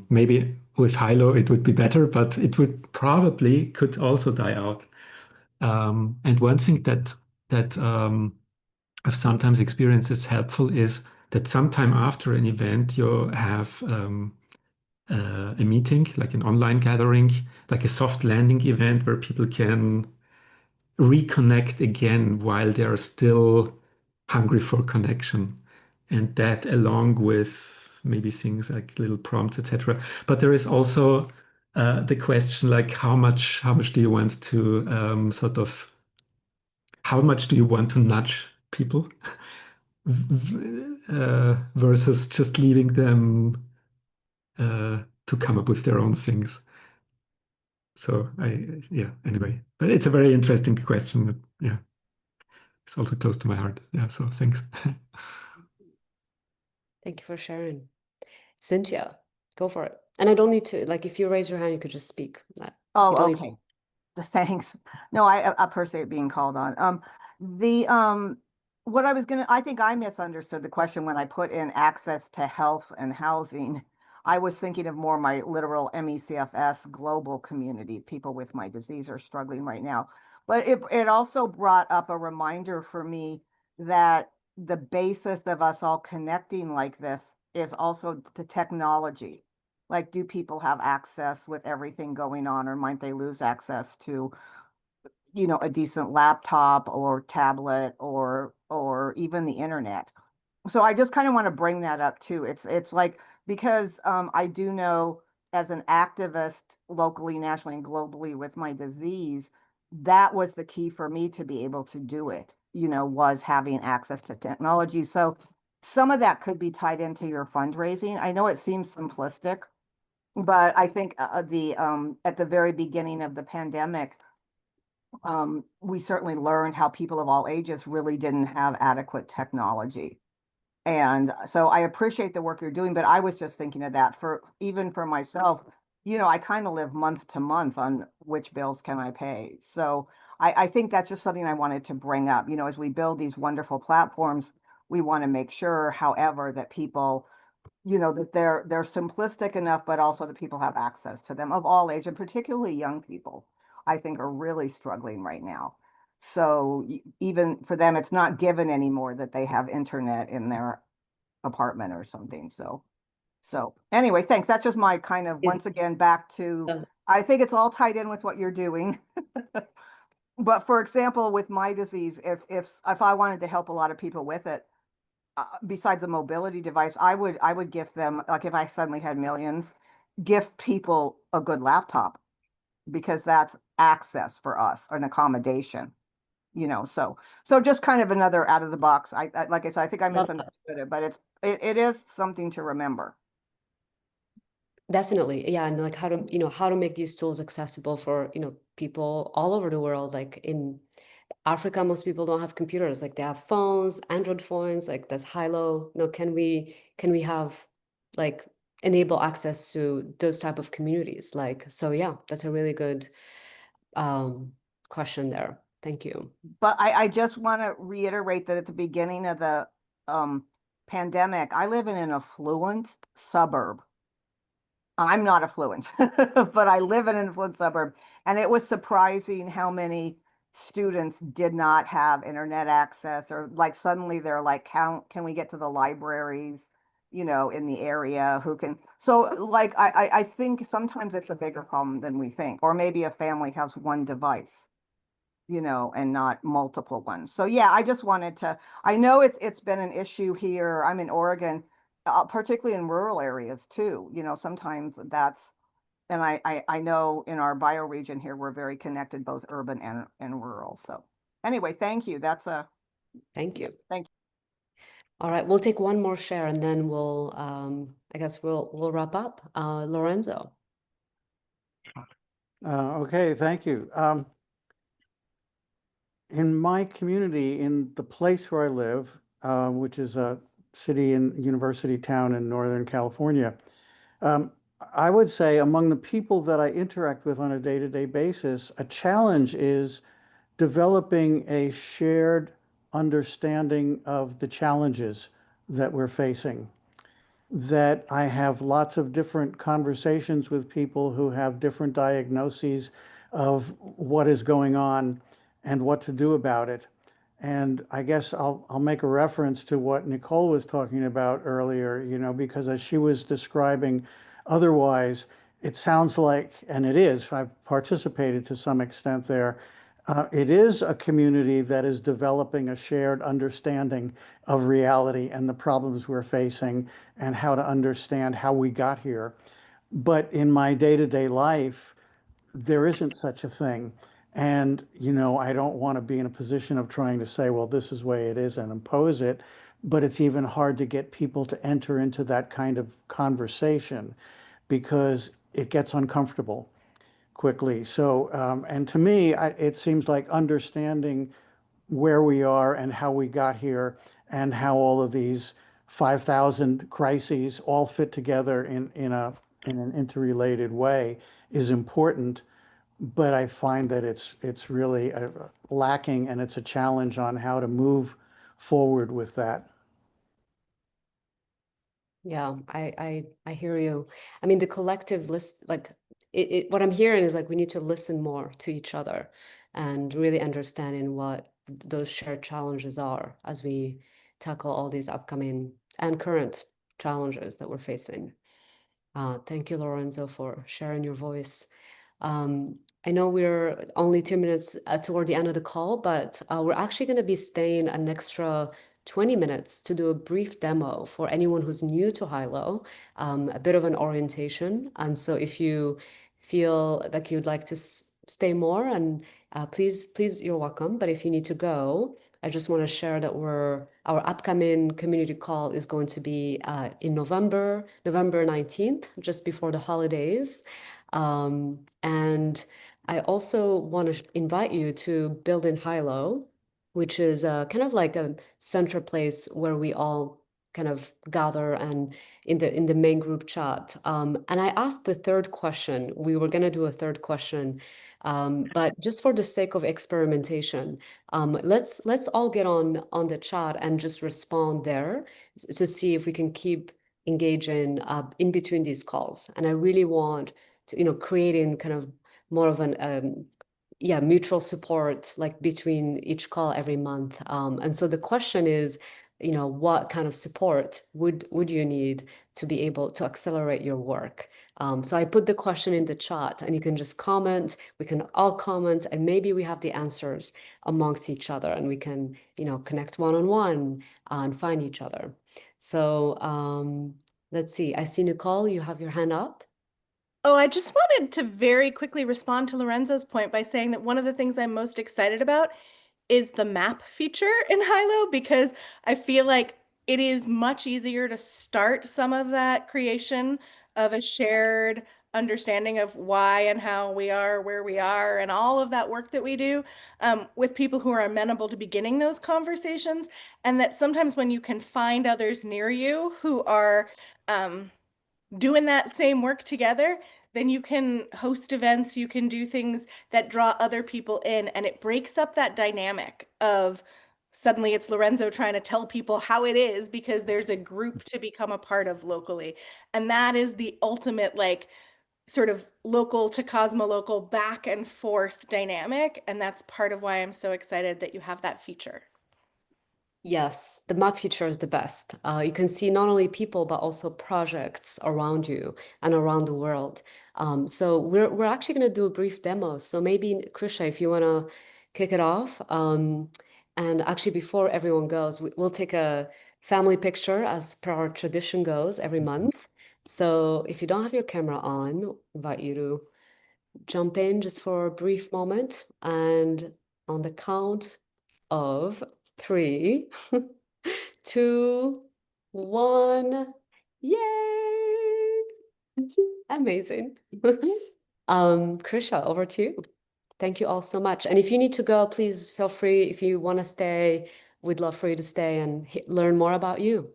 Maybe with Hylo it would be better, but it would probably could also die out. And one thing that I've sometimes experienced as helpful is that sometime after an event you have a meeting, like an online gathering, like a soft landing event where people can reconnect again while they're still hungry for connection. And that along with maybe things like little prompts, etc. But there is also the question like how much do you want to how much do you want to nudge people versus just leaving them to come up with their own things. So yeah, anyway, but it's a very interesting question. That, yeah, it's also close to my heart. Yeah, so thanks. Thank you for sharing. Cynthia, go for it. And I don't need to, like, if you raise your hand, you could just speak. You Oh, don't need okay. Thanks. No, I appreciate being called on. What I think I misunderstood the question when I put in access to health and housing. I was thinking of more my literal MECFS global community. People with my disease are struggling right now. But it also brought up a reminder for me that the basis of us all connecting like this is also the technology. Like, do people have access with everything going on, or might they lose access to, a decent laptop or tablet or even the internet? So I just kind of want to bring that up too. It's like, because I do know as an activist locally, nationally, and globally with my disease, that was the key for me to be able to do it, was having access to technology. So some of that could be tied into your fundraising. I know it seems simplistic, but I think the at the very beginning of the pandemic, we certainly learned how people of all ages really didn't have adequate technology. And so I appreciate the work you're doing, but I was just thinking of that even for myself, I kind of live month to month on which bills can I pay. So I think that's just something I wanted to bring up. As we build these wonderful platforms, we want to make sure, however, that people, that they're simplistic enough, but also that people have access to them of all age, and particularly young people, I think, are really struggling right now. So even for them, it's not given anymore that they have internet in their apartment or something. So anyway, thanks. That's just my kind of, once again, back to, I think it's all tied in with what you're doing. But for example, with my disease, if I wanted to help a lot of people with it, besides a mobility device, I would gift them, like if I suddenly had millions, gift people a good laptop, because that's access for us, an accommodation, so just kind of another out of the box. I like I said, I think I misunderstood it, but it is something to remember. Definitely. Yeah. And like how to make these tools accessible for, people all over the world. Like in Africa, most people don't have computers. Like they have phones, Android phones, like that's Hylo. Can we have like enable access to those type of communities? Like, so yeah, that's a really good question there. Thank you. But I just want to reiterate that at the beginning of the pandemic, I live in an affluent suburb. I'm not affluent, but I live in an affluent suburb. And it was surprising how many students did not have internet access, or like suddenly they're like, can we get to the libraries, in the area, who can. So like, I think sometimes it's a bigger problem than we think, or maybe a family has one device, and not multiple ones. So yeah, I just wanted to, I know it's been an issue here. I'm in Oregon, particularly in rural areas too. Sometimes that's, and I know in our bioregion here, we're very connected, both urban and rural. So anyway, thank you. Thank you. Thank you. All right, we'll take one more share and then we'll, I guess we'll wrap up. Lorenzo. Okay, thank you. In my community, in the place where I live, which is a city and university town in Northern California, I would say among the people that I interact with on a day-to-day basis, a challenge is developing a shared understanding of the challenges that we're facing. That I have lots of different conversations with people who have different diagnoses of what is going on and what to do about it. And I guess I'll make a reference to what Nicole was talking about earlier, you know, because as she was describing otherwise, it sounds like, and it is, I've participated to some extent there. It is a community that is developing a shared understanding of reality and the problems we're facing and how to understand how we got here. But in my day-to-day life, there isn't such a thing. And, you know, I don't want to be in a position of trying to say, well, this is the way it is and impose it. But it's even hard to get people to enter into that kind of conversation because it gets uncomfortable quickly. So, and to me, it seems like understanding where we are and how we got here and how all of these 5,000 crises all fit together in an interrelated way is important. But I find that it's really lacking, and it's a challenge on how to move forward with that. Yeah, I hear you. I mean, the collective list, like what I'm hearing is like we need to listen more to each other and really understanding what those shared challenges are as we tackle all these upcoming and current challenges that we're facing. Thank you, Lorenzo, for sharing your voice. I know we're only 2 minutes toward the end of the call, but we're actually going to be staying an extra 20 minutes to do a brief demo for anyone who's new to Hylo, a bit of an orientation. And so if you feel like you'd like to stay more, and please, you're welcome. But if you need to go, I just want to share that our upcoming community call is going to be in November 19th, just before the holidays. And I also want to invite you to Build in Hylo, which is kind of like a central place where we all kind of gather and in the main group chat. And I asked the third question. We were going to do a third question, but just for the sake of experimentation, let's all get on the chat and just respond there to see if we can keep engaging in between these calls. And I really want to, creating kind of more of an mutual support like between each call every month. And so the question is, what kind of support would you need to be able to accelerate your work? So I put the question in the chat, and you can just comment. We can all comment, and maybe we have the answers amongst each other, and we can, connect one-on-one and find each other. So let's see. I see Nicole, you have your hand up. Oh, I just wanted to very quickly respond to Lorenzo's point by saying that one of the things I'm most excited about is the map feature in Hylo, because I feel like it is much easier to start some of that creation of a shared understanding of why and how we are where we are and all of that work that we do with people who are amenable to beginning those conversations. And that sometimes when you can find others near you who are doing that same work together, then you can host events, you can do things that draw other people in, and it breaks up that dynamic of suddenly it's Lorenzo trying to tell people how it is because there's a group to become a part of locally. And that is the ultimate, like, sort of local to cosmolocal back and forth dynamic. And that's part of why I'm so excited that you have that feature. Yes, the map feature is the best. You can see not only people, but also projects around you and around the world. So we're actually going to do a brief demo. So maybe, Krisha, if you want to kick it off. And actually, before everyone goes, we'll take a family picture as per our tradition goes every month. So if you don't have your camera on, I invite you to jump in just for a brief moment. And on the count of 3, 2, 1. Yay! Amazing. Krisha, over to you. Thank you all so much. And if you need to go, please feel free. If you want to stay, we'd love for you to stay and learn more about you.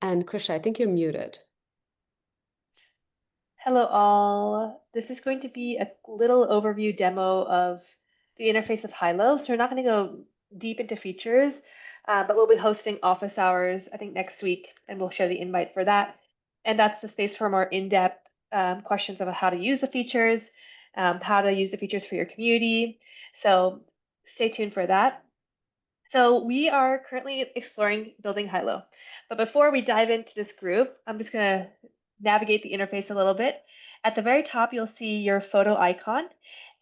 And Krisha, I think you're muted. Hello all. This is going to be a little overview demo of the interface of Hylo. So we're not going to go deep into features, but we'll be hosting office hours, I think next week, and we'll share the invite for that. And that's the space for a more in-depth questions about how to use the features, how to use the features for your community. So stay tuned for that. So we are currently exploring building Hylo. But before we dive into this group, I'm just going to navigate the interface a little bit. At the very top, you'll see your photo icon.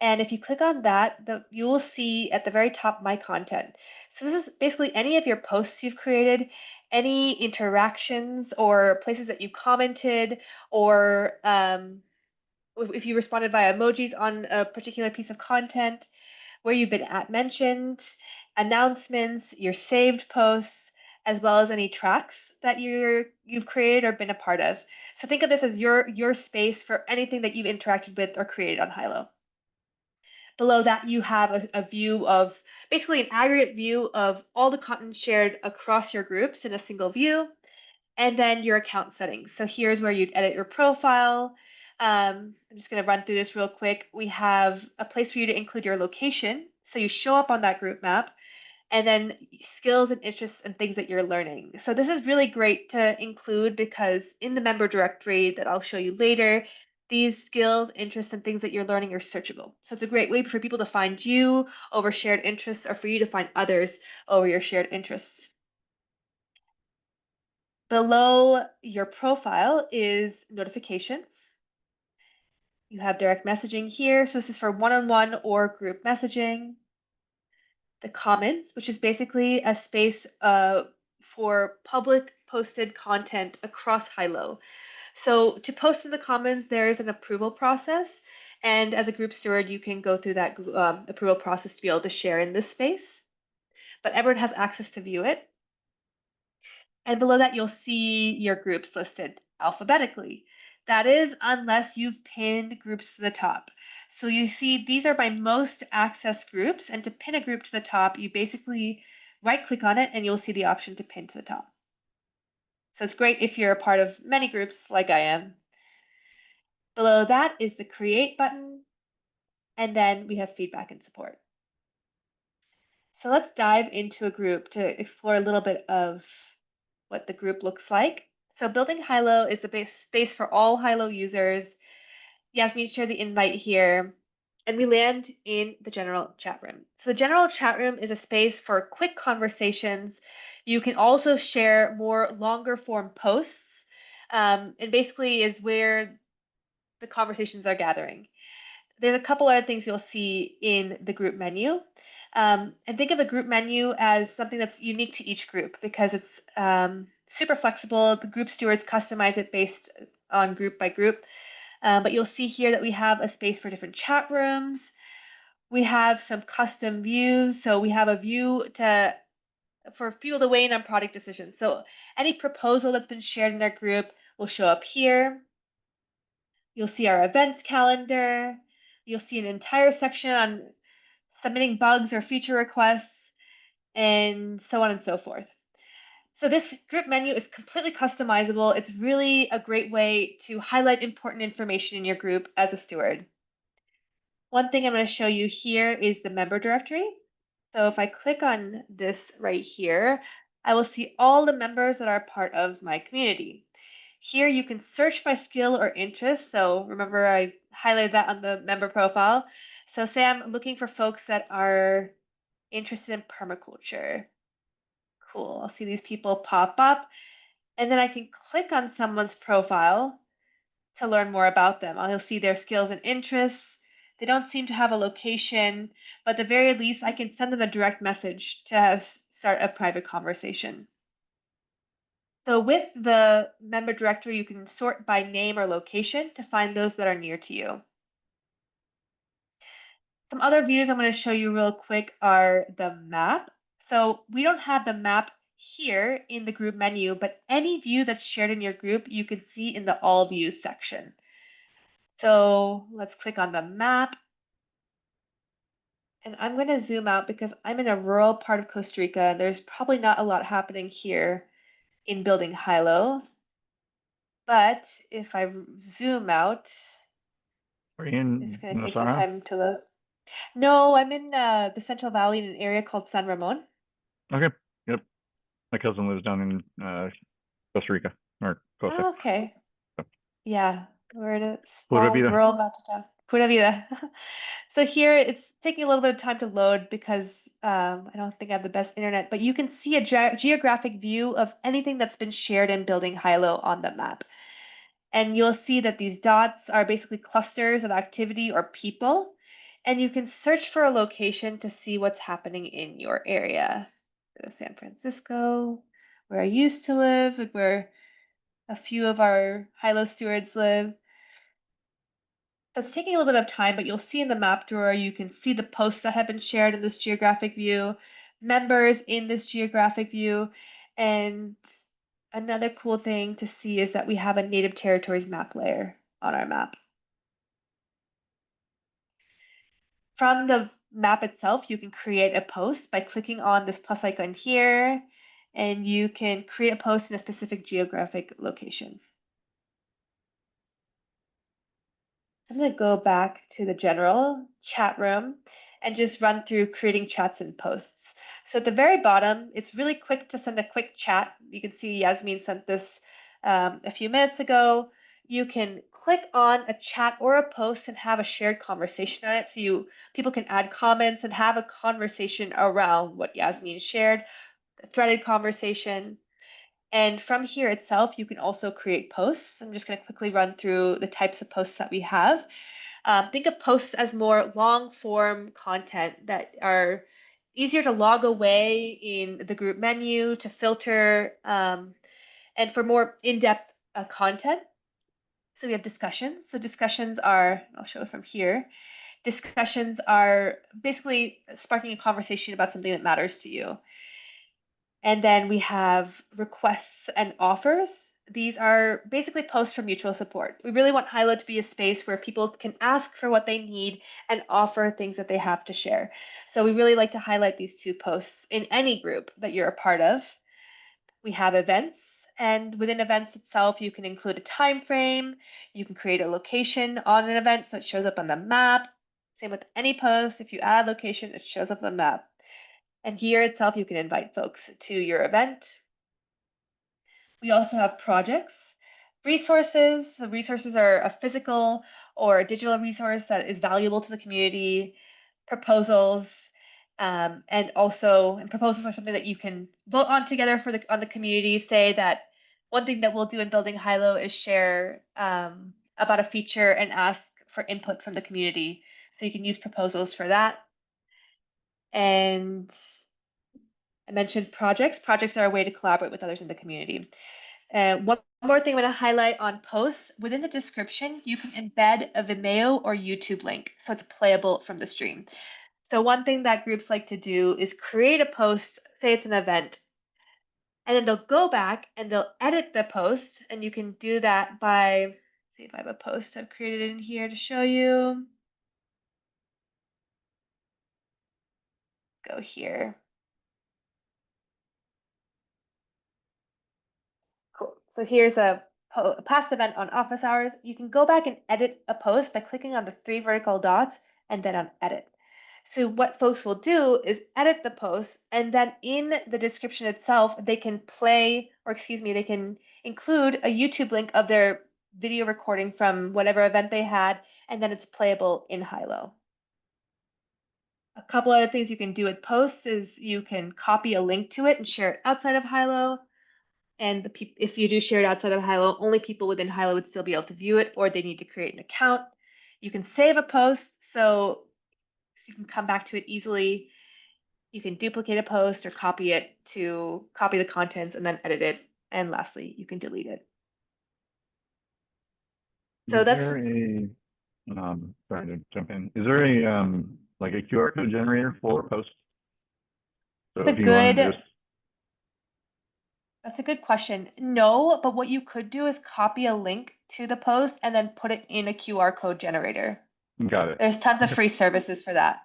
And if you click on that, you will see at the very top my content. So this is basically any of your posts you've created, any interactions or places that you commented, or if you responded via emojis on a particular piece of content, where you've been mentioned, announcements, your saved posts, as well as any tracks that you've created or been a part of. So think of this as your space for anything that you've interacted with or created on Hylo. Below that, you have a view of, basically an aggregate view of all the content shared across your groups in a single view, and then your account settings. So here's where you'd edit your profile. I'm just going to run through this real quick. We have a place for you to include your location, so you show up on that group map, and then skills and interests and things that you're learning. So this is really great to include because in the member directory that I'll show you later, these skills, interests, and things that you're learning are searchable. So it's a great way for people to find you over shared interests, or for you to find others over your shared interests. Below your profile is notifications. You have direct messaging here. So this is for one-on-one or group messaging. The comments, which is basically a space for public posted content across Hylo. So to post in the comments, there is an approval process. And as a group steward, you can go through that approval process to be able to share in this space. But everyone has access to view it. And below that, you'll see your groups listed alphabetically. That is, unless you've pinned groups to the top. So you see these are my most accessed groups, and to pin a group to the top, you basically right-click on it and you'll see the option to pin to the top. So it's great if you're a part of many groups like I am. Below that is the Create button, and then we have feedback and support. So let's dive into a group to explore a little bit of what the group looks like. So building Hylo is the space for all Hylo users. Yasmin shared the invite here, and we land in the general chat room. So the general chat room is a space for quick conversations. You can also share more longer form posts, and basically is where the conversations are gathering. There's a couple other things you'll see in the group menu. And think of the group menu as something that's unique to each group because it's super flexible. The group stewards customize it based on group by group. But you'll see here that we have a space for different chat rooms. We have some custom views. So we have a view for people to weigh in on product decisions. So any proposal that's been shared in our group will show up here. You'll see our events calendar. You'll see an entire section on submitting bugs or feature requests, and so on and so forth. So this group menu is completely customizable. It's really a great way to highlight important information in your group as a steward. One thing I'm going to show you here is the member directory. So if I click on this right here, I will see all the members that are part of my community. Here you can search by skill or interest. So remember I highlighted that on the member profile. So say I'm looking for folks that are interested in permaculture. Cool, I'll see these people pop up. And then I can click on someone's profile to learn more about them. I'll see their skills and interests. They don't seem to have a location, but at the very least, I can send them a direct message to start a private conversation. So with the member directory, you can sort by name or location to find those that are near to you. Some other views I'm going to show you real quick are the map. So we don't have the map here in the group menu, but any view that's shared in your group, you can see in the All Views section. So let's click on the map. And I'm going to zoom out because I'm in a rural part of Costa Rica, and there's probably not a lot happening here in building Hylo. But if I zoom out, Are you in it's going to take some Nasara? time to load. No, I'm in the Central Valley in an area called San Ramon. Okay. Yep. My cousin lives down in Costa Rica or Costa. Oh, okay. Yeah. We're in a Pura small vida. rural mountain town. Pura vida. So here it's taking a little bit of time to load because I don't think I have the best internet, but you can see a geographic view of anything that's been shared in Building Hylo on the map. And you'll see that these dots are basically clusters of activity or people. And you can search for a location to see what's happening in your area. Go to San Francisco, where I used to live, and where a few of our Hylo stewards live. So it's taking a little bit of time, but you'll see in the map drawer, you can see the posts that have been shared in this geographic view, members in this geographic view, and another cool thing to see is that we have a native territories map layer on our map. From the map itself, you can create a post by clicking on this plus icon here, and you can create a post in a specific geographic location. I'm going to go back to the general chat room and just run through creating chats and posts. So at the very bottom, it's really quick to send a quick chat. You can see Yasmin sent this a few minutes ago. You can click on a chat or a post and have a shared conversation on it. So people can add comments and have a conversation around what Yasmin shared, a threaded conversation. And from here itself, you can also create posts. I'm just going to quickly run through the types of posts that we have. Think of posts as more long form content that are easier to log away in the group menu, to filter, and for more in-depth content. So we have discussions. So discussions are, I'll show it from here. Discussions are basically sparking a conversation about something that matters to you. And then we have requests and offers. These are basically posts for mutual support. We really want Hylo to be a space where people can ask for what they need and offer things that they have to share. So we really like to highlight these two posts in any group that you're a part of. We have events, and within events itself, you can include a time frame. You can create a location on an event so it shows up on the map. Same with any post. If you add a location, it shows up on the map. And here itself, you can invite folks to your event. We also have projects, resources. So resources are a physical or a digital resource that is valuable to the community, proposals, and proposals are something that you can vote on together on the community. Say that one thing that we'll do in Building Hylo is share about a feature and ask for input from the community. So you can use proposals for that. And I mentioned projects. Projects are a way to collaborate with others in the community. One more thing I'm going to highlight on posts. Within the description, you can embed a Vimeo or YouTube link, so it's playable from the stream. So one thing that groups like to do is create a post, say it's an event, and then they'll go back and they'll edit the post, and you can do that by, let's see if I have a post I've created in here to show you. Go here. Cool. So here's a past event on office hours. You can go back and edit a post by clicking on the 3 vertical dots and then on edit. So what folks will do is edit the post, and then in the description itself, they can they can include a YouTube link of their video recording from whatever event they had, and then it's playable in Hylo. A couple other things you can do with posts is you can copy a link to it and share it outside of Hylo. And if you do share it outside of Hylo, only people within Hylo would still be able to view it, or they need to create an account. You can save a post, so you can come back to it easily. You can duplicate a post or copy it to copy the contents and then edit it. And lastly, you can delete it. So that's sorry to jump in. Is there a like a QR code generator for posts? So if you want to just That's a good question. No, but what you could do is copy a link to the post and then put it in a QR code generator. Got it. There's tons of free services for that.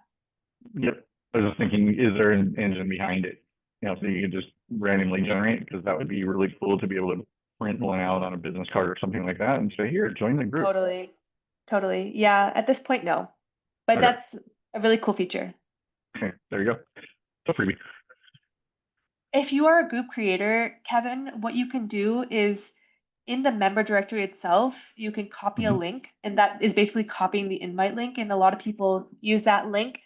Yep. I was just thinking, is there an engine behind it? You know, so you could just randomly generate, because that would be really cool to be able to print one out on a business card or something like that and say, here, join the group. Totally. Yeah, at this point, no. But Okay. that's a really cool feature. Okay, there you go. So freebie. If you are a group creator, Kevin, what you can do is in the member directory itself, you can copy a link, and that is basically copying the invite link. And a lot of people use that link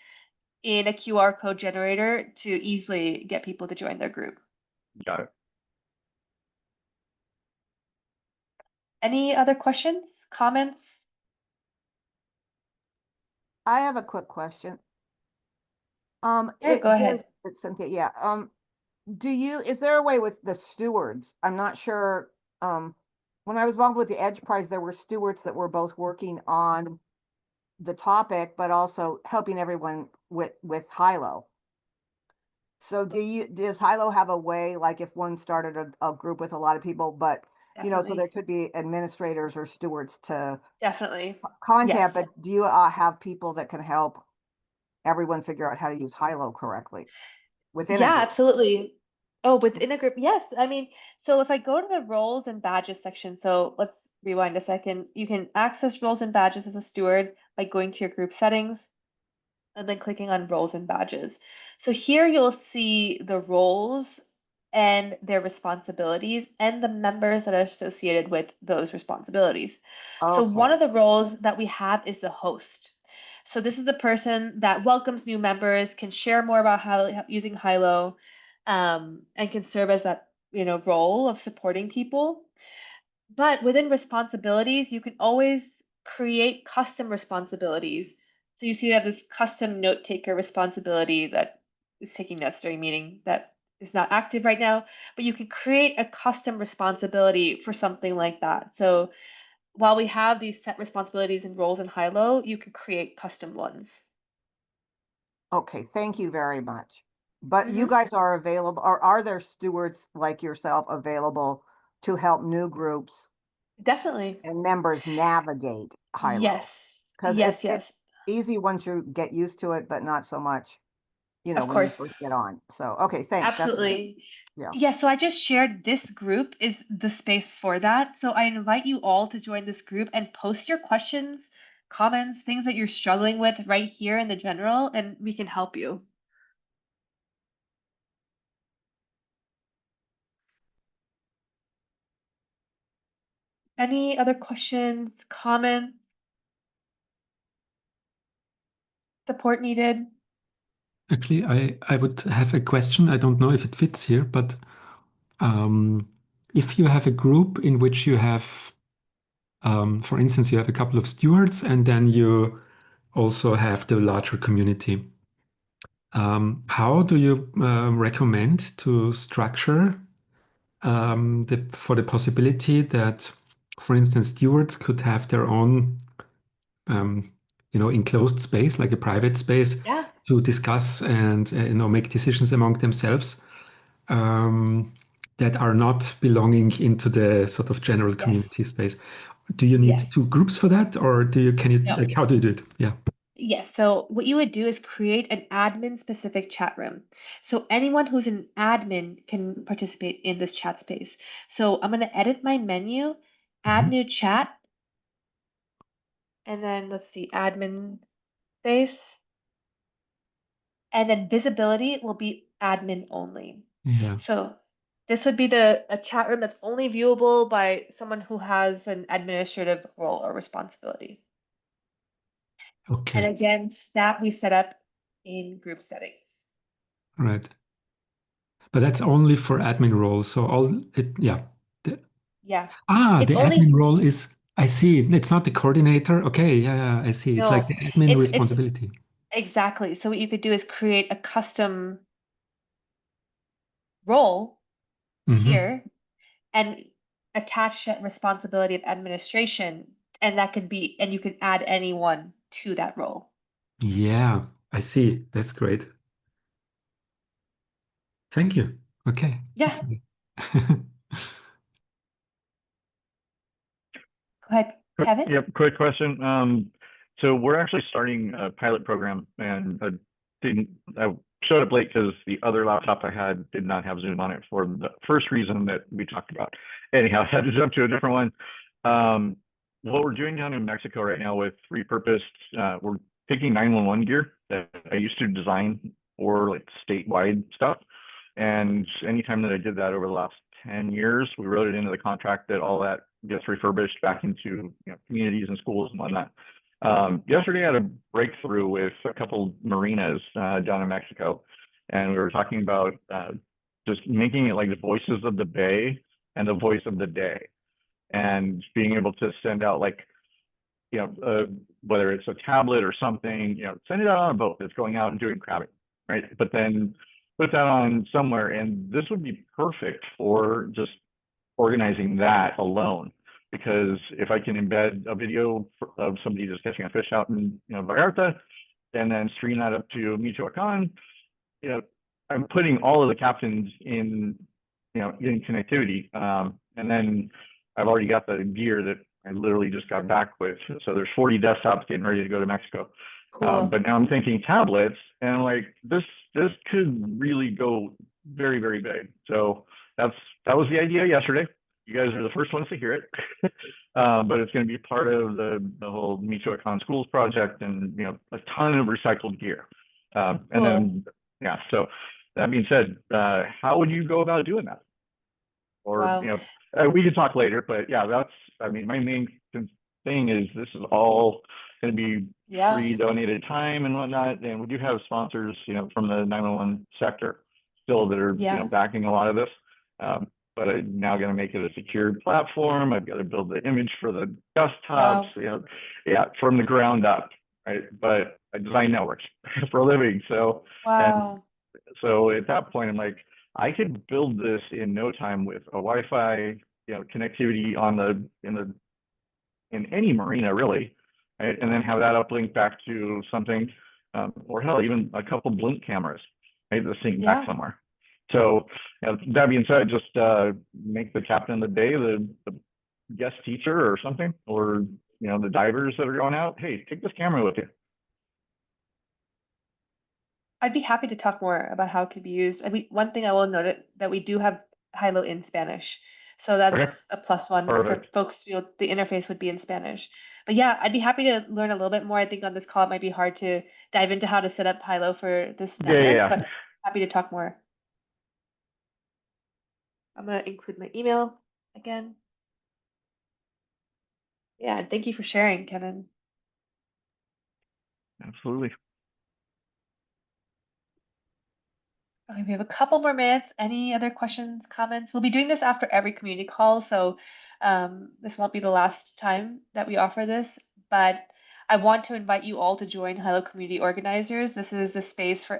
in a QR code generator to easily get people to join their group. Got it. Any other questions, comments? I have a quick question. Sure, go ahead. It's Cynthia, yeah. Is there a way with the stewards? I'm not sure. When I was involved with the Edge Prize, there were stewards that were both working on the topic, but also helping everyone with Hylo. So does Hylo have a way, like if one started a group with a lot of people, but so there could be administrators or stewards to definitely contact, yes. But do you have people that can help everyone figure out how to use Hylo correctly within a group? Absolutely. Oh, within a group, yes. I mean, so if I go to the roles and badges section, so let's rewind a second. You can access roles and badges as a steward by going to your group settings and then clicking on roles and badges. So here you'll see the roles and their responsibilities and the members that are associated with those responsibilities. So one of the roles that we have is the host. So this is the person that welcomes new members, can share more about how using Hylo, and can serve as that role of supporting people. But within responsibilities, you can always create custom responsibilities. So you see you have this custom note taker responsibility that is taking notes during meeting that is not active right now, but you can create a custom responsibility for something like that. So while we have these set responsibilities and roles in Hylo, you can create custom ones. Okay, thank you very much. But you guys are available, or are there stewards like yourself available to help new groups Definitely and members navigate Hylo? Yes. Because Yes, it's easy once you get used to it, but not so much, of when you course. first get on. So, okay, thanks. Absolutely. Yeah. Yeah, so I just shared this group is the space for that. So I invite you all to join this group and post your questions, comments, things that you're struggling with right here in the general, and we can help you. Any other questions, comments? Support needed? Actually, I would have a question. I don't know if it fits here, but if you have a group in which you have, for instance, you have a couple of stewards and then you also have the larger community, how do you recommend to structure for the possibility that, for instance, stewards could have their own enclosed space, like a private space, to discuss and make decisions among themselves that are not belonging into the sort of general community space. Do you need two groups for that, or like, how do you do it? Yeah. Yes, so what you would do is create an admin specific chat room. So anyone who's an admin can participate in this chat space. So I'm going to edit my menu, add new chat, and then let's see, admin space. And then visibility will be admin only. Yeah. So this would be a chat room that's only viewable by someone who has an administrative role or responsibility. Okay. And again, that we set up in group settings. Right. But that's only for admin roles. So yeah. The admin role is, I see. It's not the coordinator. Okay, yeah, I see. It's like the admin responsibility. Exactly. So what you could do is create a custom role here and attach that responsibility of administration, and you can add anyone to that role. Yeah, I see. That's great. Thank you. Okay. Yeah. Go ahead, Kevin. Yep, quick question. So we're actually starting a pilot program, and I showed up late because the other laptop I had did not have Zoom on it for the first reason that we talked about. Anyhow, I had to jump to a different one. What we're doing down in Mexico right now with repurposed, we're taking 911 gear that I used to design for like statewide stuff. And anytime that I did that over the last 10 years. We wrote it into the contract that all that gets refurbished back into communities and schools and whatnot. Yesterday, I had a breakthrough with a couple marinas down in Mexico, and we were talking about just making it like the voices of the bay and the voice of the day, and being able to send out like, whether it's a tablet or something, send it out on a boat that's going out and doing crabbing, right? But then put that on somewhere, and this would be perfect for just organizing that alone. Because if I can embed a video of somebody just catching a fish out in Vallarta, and then stream that up to Michoacan, I'm putting all of the captains in connectivity, and then I've already got the gear that I literally just got back with. So there's 40 desktops getting ready to go to Mexico. Cool. But now I'm thinking tablets, and like this could really go very, very big. So that was the idea yesterday. You guys are the first ones to hear it, but it's going to be part of the whole Michoacan Schools project, and a ton of recycled gear. And then so that being said, how would you go about doing that? Or we can talk later, but that's my main thing is this is all going to be free donated time and whatnot, and we do have sponsors from the 911 sector still that are backing a lot of this. But I'm now going to make it a secured platform. I've got to build the image for the desktops, from the ground up, right? But I design networks for a living, so so at that point, I'm like, I could build this in no time with a Wi-Fi, connectivity in any marina really, right? And then have that uplink back to something, or hell, even a couple blink cameras, right? The sync back somewhere. So that being said, just make the captain of the day the guest teacher or something, or the divers that are going out. Hey, take this camera with you. I'd be happy to talk more about how it could be used. One thing I will note that we do have Hylo in Spanish, so that's a plus one for folks. The interface would be in Spanish. But I'd be happy to learn a little bit more. I think on this call it might be hard to dive into how to set up Hylo for this network, but happy to talk more. I'm going to include my email again. And thank you for sharing, Kevin. Absolutely. Okay, we have a couple more minutes. Any other questions, comments? We'll be doing this after every community call, so this won't be the last time that we offer this, but I want to invite you all to join Hylo Community Organizers. This is the space for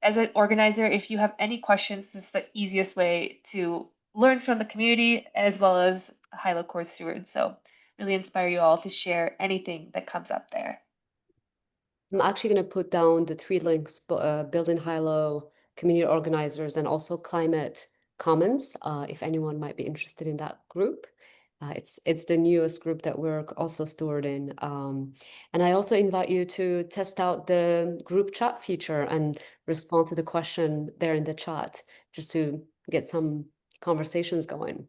as an organizer, if you have any questions, this is the easiest way to learn from the community as well as Hylo course stewards. So really inspire you all to share anything that comes up there. I'm actually going to put down the 3 links, Building Hylo, Community Organizers, and also Climate Commons, if anyone might be interested in that group. It's the newest group that we're also stored in. And I also invite you to test out the group chat feature and respond to the question there in the chat, just to get some conversations going.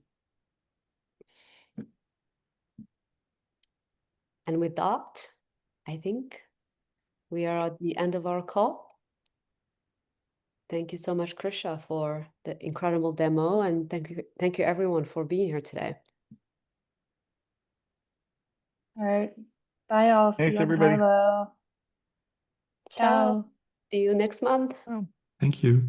And with that, I think we are at the end of our call. Thank you so much, Krisha, for the incredible demo, and thank you everyone for being here today. All right. Bye all. Thanks, See you on everybody. Hylo. Ciao. See you next month. Thank you.